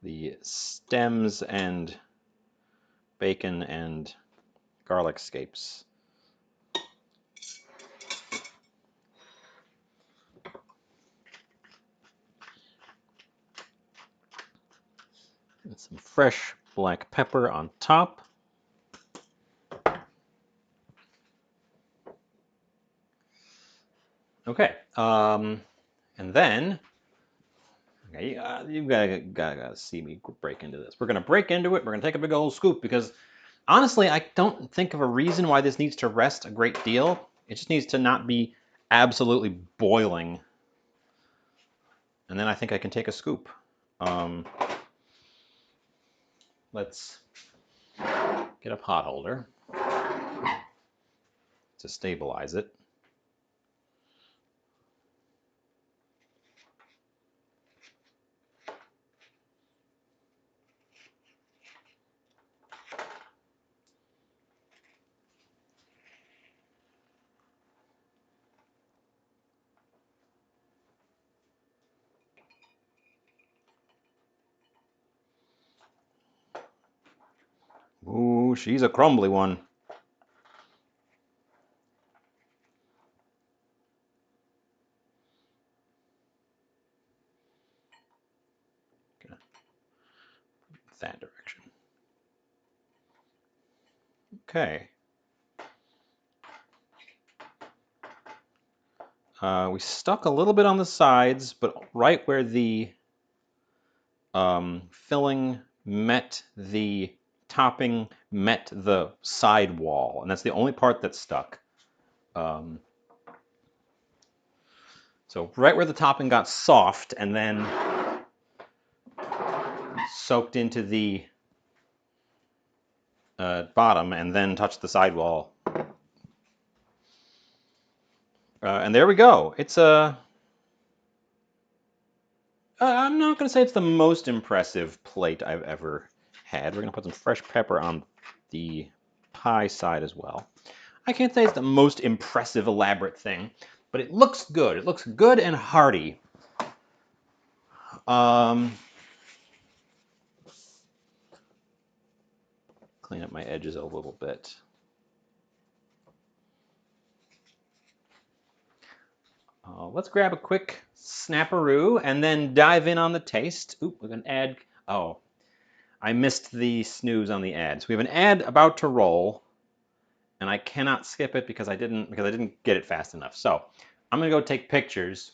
The stems and bacon and garlic scapes. And some fresh black pepper on top. Okay, and then okay, you've gotta see me break into this. We're gonna break into it. We're gonna take a big old scoop because honestly, I don't think of a reason why this needs to rest a great deal. It just needs to not be absolutely boiling, and then I think I can take a scoop. Let's get a pot holder to stabilize it. Ooh, she's a crumbly one. That direction. Okay. We stuck a little bit on the sides, but right where the filling met the topping met the side wall, and that's the only part that stuck. So right where the topping got soft and then soaked into the bottom and then touched the sidewall. And there we go. It's a... I'm not going to say it's the most impressive plate I've ever had. We're going to put some fresh pepper on the pie side as well. I can't say it's the most impressive, elaborate thing, but it looks good. It looks good and hearty. Clean up my edges a little bit. Let's grab a quick snapperoo and then dive in on the taste. Oop, we're going to add... Oh, I missed the snooze on the ad. So we have an ad about to roll, and I cannot skip it because I didn't get it fast enough. So I'm going to go take pictures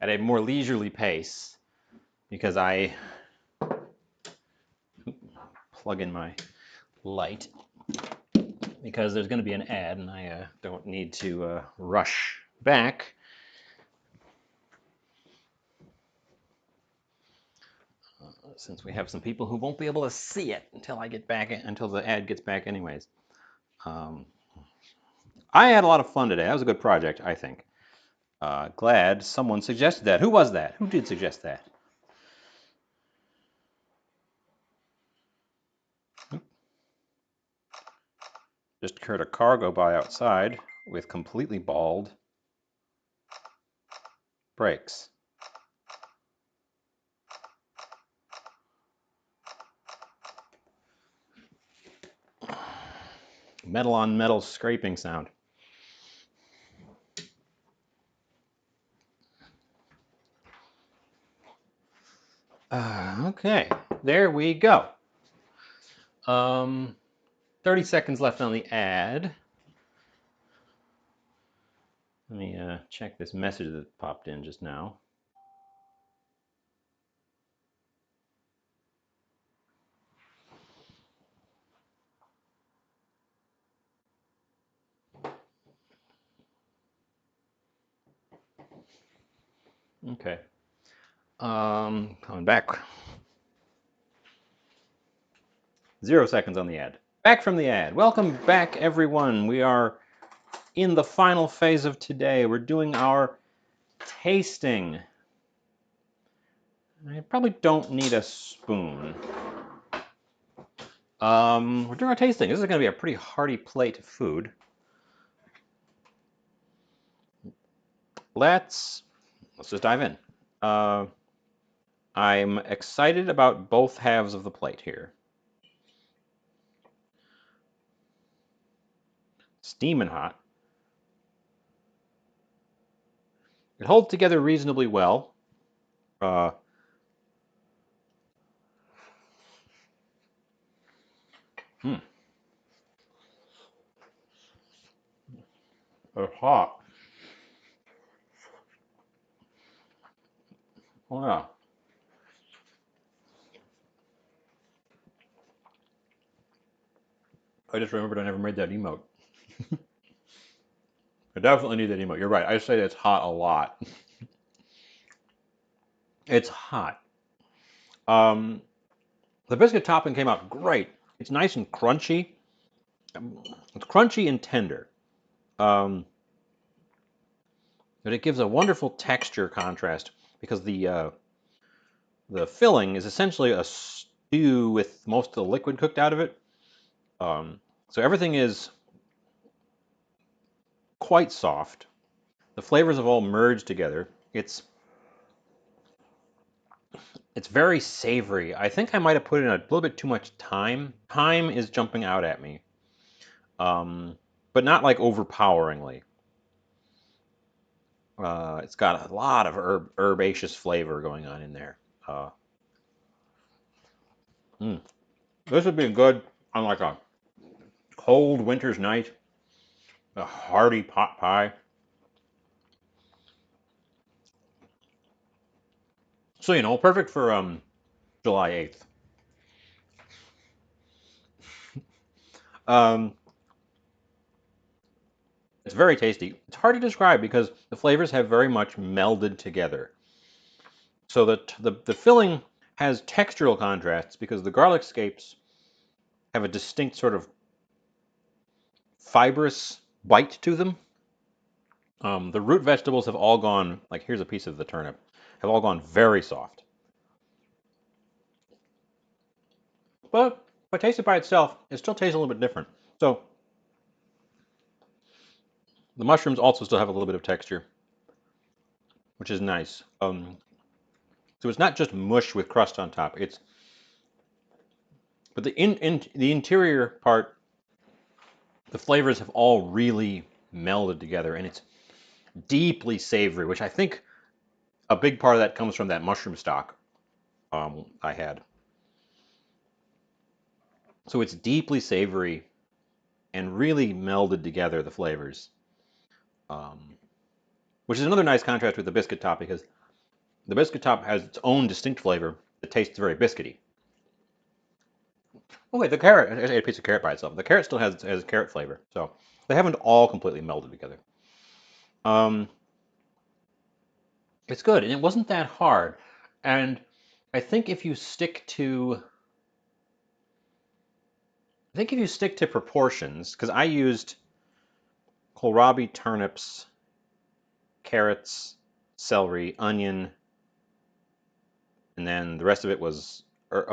at a more leisurely pace because I plug in my light because there's going to be an ad and I don't need to rush back. Since we have some people who won't be able to see it until I get back, until the ad gets back anyways. I had a lot of fun today. That was a good project, I think. Glad someone suggested that. Who was that? Who did suggest that? Just heard a car go by outside with completely bald brakes. Metal on metal scraping sound. Okay, there we go. 30 seconds left on the ad. Let me check this message that popped in just now. Okay. Coming back. 0 seconds on the ad. Back from the ad. Welcome back, everyone. We are in the final phase of today. We're doing our tasting. I probably don't need a spoon. We're doing our tasting. This is going to be a pretty hearty plate of food. Let's just dive in. I'm excited about both halves of the plate here. Steaming hot. It holds together reasonably well. It's hot. Oh yeah. I just remembered I never made that emote. I definitely need that emote. You're right. I say it's hot a lot. It's hot. The biscuit topping came out great. It's nice and crunchy. It's crunchy and tender. But it gives a wonderful texture contrast because the filling is essentially a stew with most of the liquid cooked out of it. So everything is quite soft. The flavors have all merged together. It's very savory. I think I might have put in a little bit too much thyme. Thyme is jumping out at me, but not like overpoweringly. It's got a lot of herbaceous flavor going on in there. This would be good on like a cold winter's night. A hearty pot pie. So, perfect for July 8th. It's very tasty. It's hard to describe because the flavors have very much melded together. So that the filling has textural contrasts because the garlic scapes have a distinct sort of fibrous bite to them. The root vegetables have all gone, like here's a piece of the turnip, have all gone very soft. But if I taste it by itself, it still tastes a little bit different. So the mushrooms also still have a little bit of texture, which is nice. So it's not just mush with crust on top. But the interior part, the flavors have all really melded together, and it's deeply savory, which I think a big part of that comes from that mushroom stock I had. So it's deeply savory and really melded together, the flavors, which is another nice contrast with the biscuit top because the biscuit top has its own distinct flavor that tastes very biscuity. Oh wait, the carrot, I ate a piece of carrot by itself. The carrot still has carrot flavor, so they haven't all completely melded together. It's good, and it wasn't that hard. And I think if you stick to proportions, because I used kohlrabi turnips carrots, celery, onion, and then the rest of it was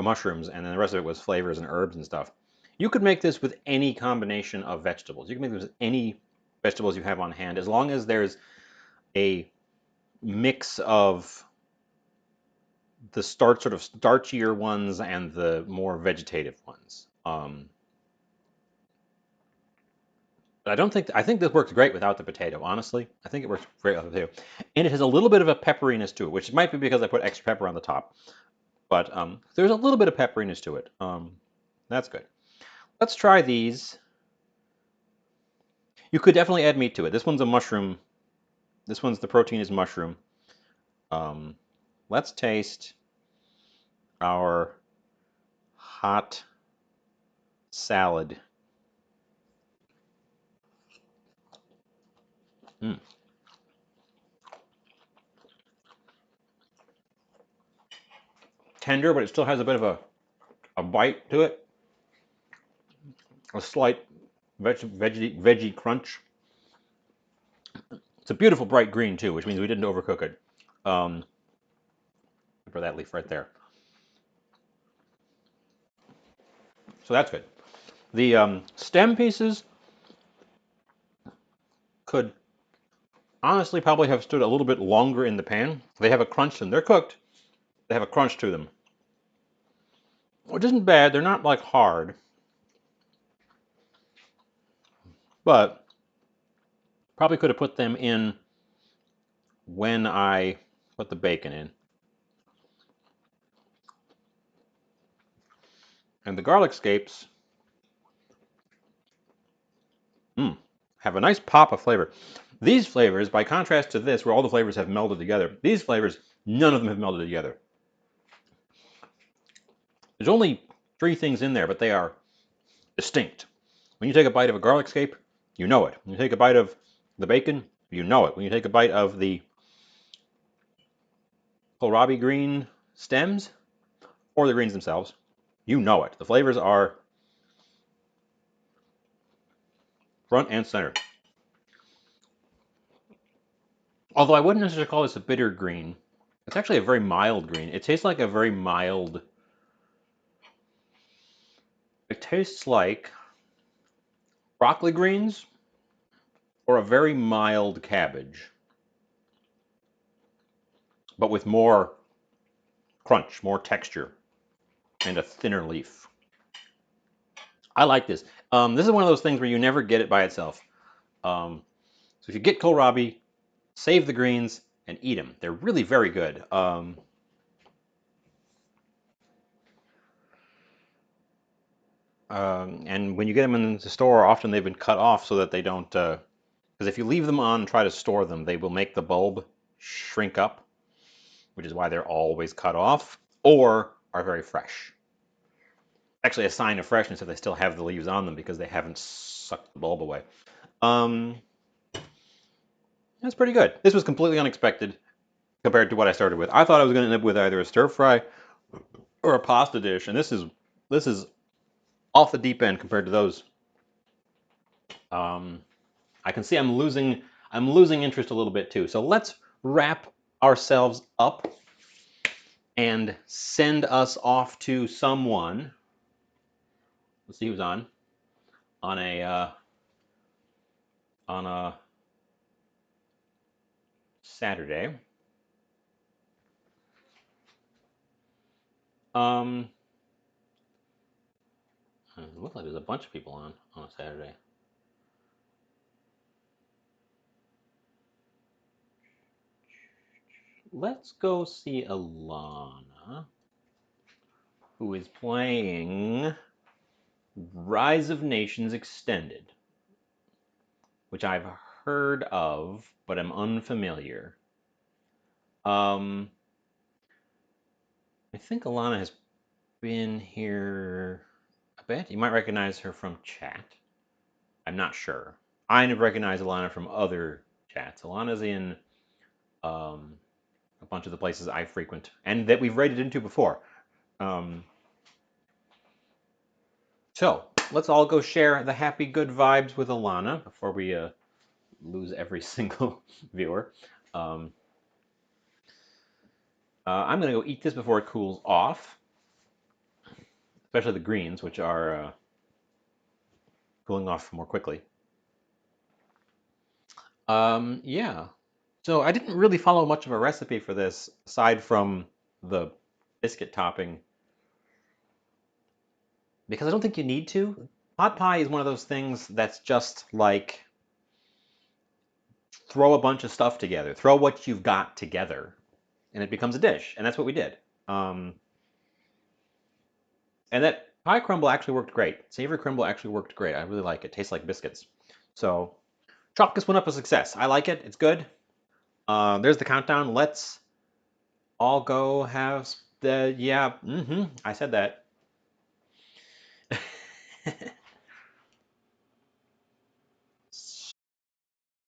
mushrooms, and then the rest of it was flavors and herbs and stuff. You could make this with any combination of vegetables. You can make this with any vegetables you have on hand, as long as there's a mix of the sort of starchier ones and the more vegetative ones. But I think this works great without the potato, honestly. I think it works great without the potato. And it has a little bit of a pepperiness to it, which might be because I put extra pepper on the top. But there's a little bit of pepperiness to it. That's good. Let's try these. You could definitely add meat to it. This one's a mushroom. This one's the protein is mushroom. Let's taste our hot salad. Tender, but it still has a bit of a bite to it. A slight veggie crunch. It's a beautiful bright green too, which means we didn't overcook it. For that leaf right there. So that's good. The stem pieces could honestly probably have stood a little bit longer in the pan. They have a crunch and they're cooked. They have a crunch to them, which isn't bad. They're not like hard, but probably could have put them in when I put the bacon in. And the garlic scapes have a nice pop of flavor. These flavors, by contrast to this, where all the flavors have melded together, these flavors, none of them have melded together. There's only 3 things in there, but they are distinct. When you take a bite of a garlic scape, you know it. When you take a bite of the bacon, you know it. When you take a bite of the kohlrabi green stems, or the greens themselves, you know it. The flavors are front and center. Although I wouldn't necessarily call this a bitter green. It's actually a very mild green. It tastes like a very mild... It tastes like broccoli greens or a very mild cabbage, but with more crunch, more texture, and a thinner leaf. I like this. This is one of those things where you never get it by itself. So if you get kohlrabi, save the greens and eat them. They're really very good. And when you get them in the store, often they've been cut off so that they don't, because if you leave them on and try to store them, they will make the bulb shrink up, which is why they're always cut off, or are very fresh. Actually, a sign of freshness if they still have the leaves on them because they haven't sucked the bulb away. That's pretty good. This was completely unexpected compared to what I started with. I thought I was going to end up with either a stir fry or a pasta dish, and this is off the deep end compared to those. I can see I'm losing interest a little bit too. So let's wrap ourselves up and send us off to someone. Let's see who's on a Saturday. It looks like there's a bunch of people on a Saturday. Let's go see Alana, who is playing Rise of Nations Extended, which I've heard of, but I'm unfamiliar. I think Alana has been here a bit. You might recognize her from chat. I'm not sure. I recognize Alana from other chats. Alana's in a bunch of the places I frequent and that we've raided into before. So let's all go share the happy, good vibes with Alana before we lose every single viewer. Um, I'm going to go eat this before it cools off, especially the greens, which are cooling off more quickly. Yeah. So I didn't really follow much of a recipe for this, aside from the biscuit topping, because I don't think you need to. Pot pie is one of those things that's just like throw a bunch of stuff together, throw what you've got together, and it becomes a dish. And that's what we did. Um, and that pie crumble actually worked great. Savory crumble actually worked great. I really like it. Tastes like biscuits. So chalk this one up a success. I like it. It's good. There's the countdown. Let's all go have the, yeah, I said that.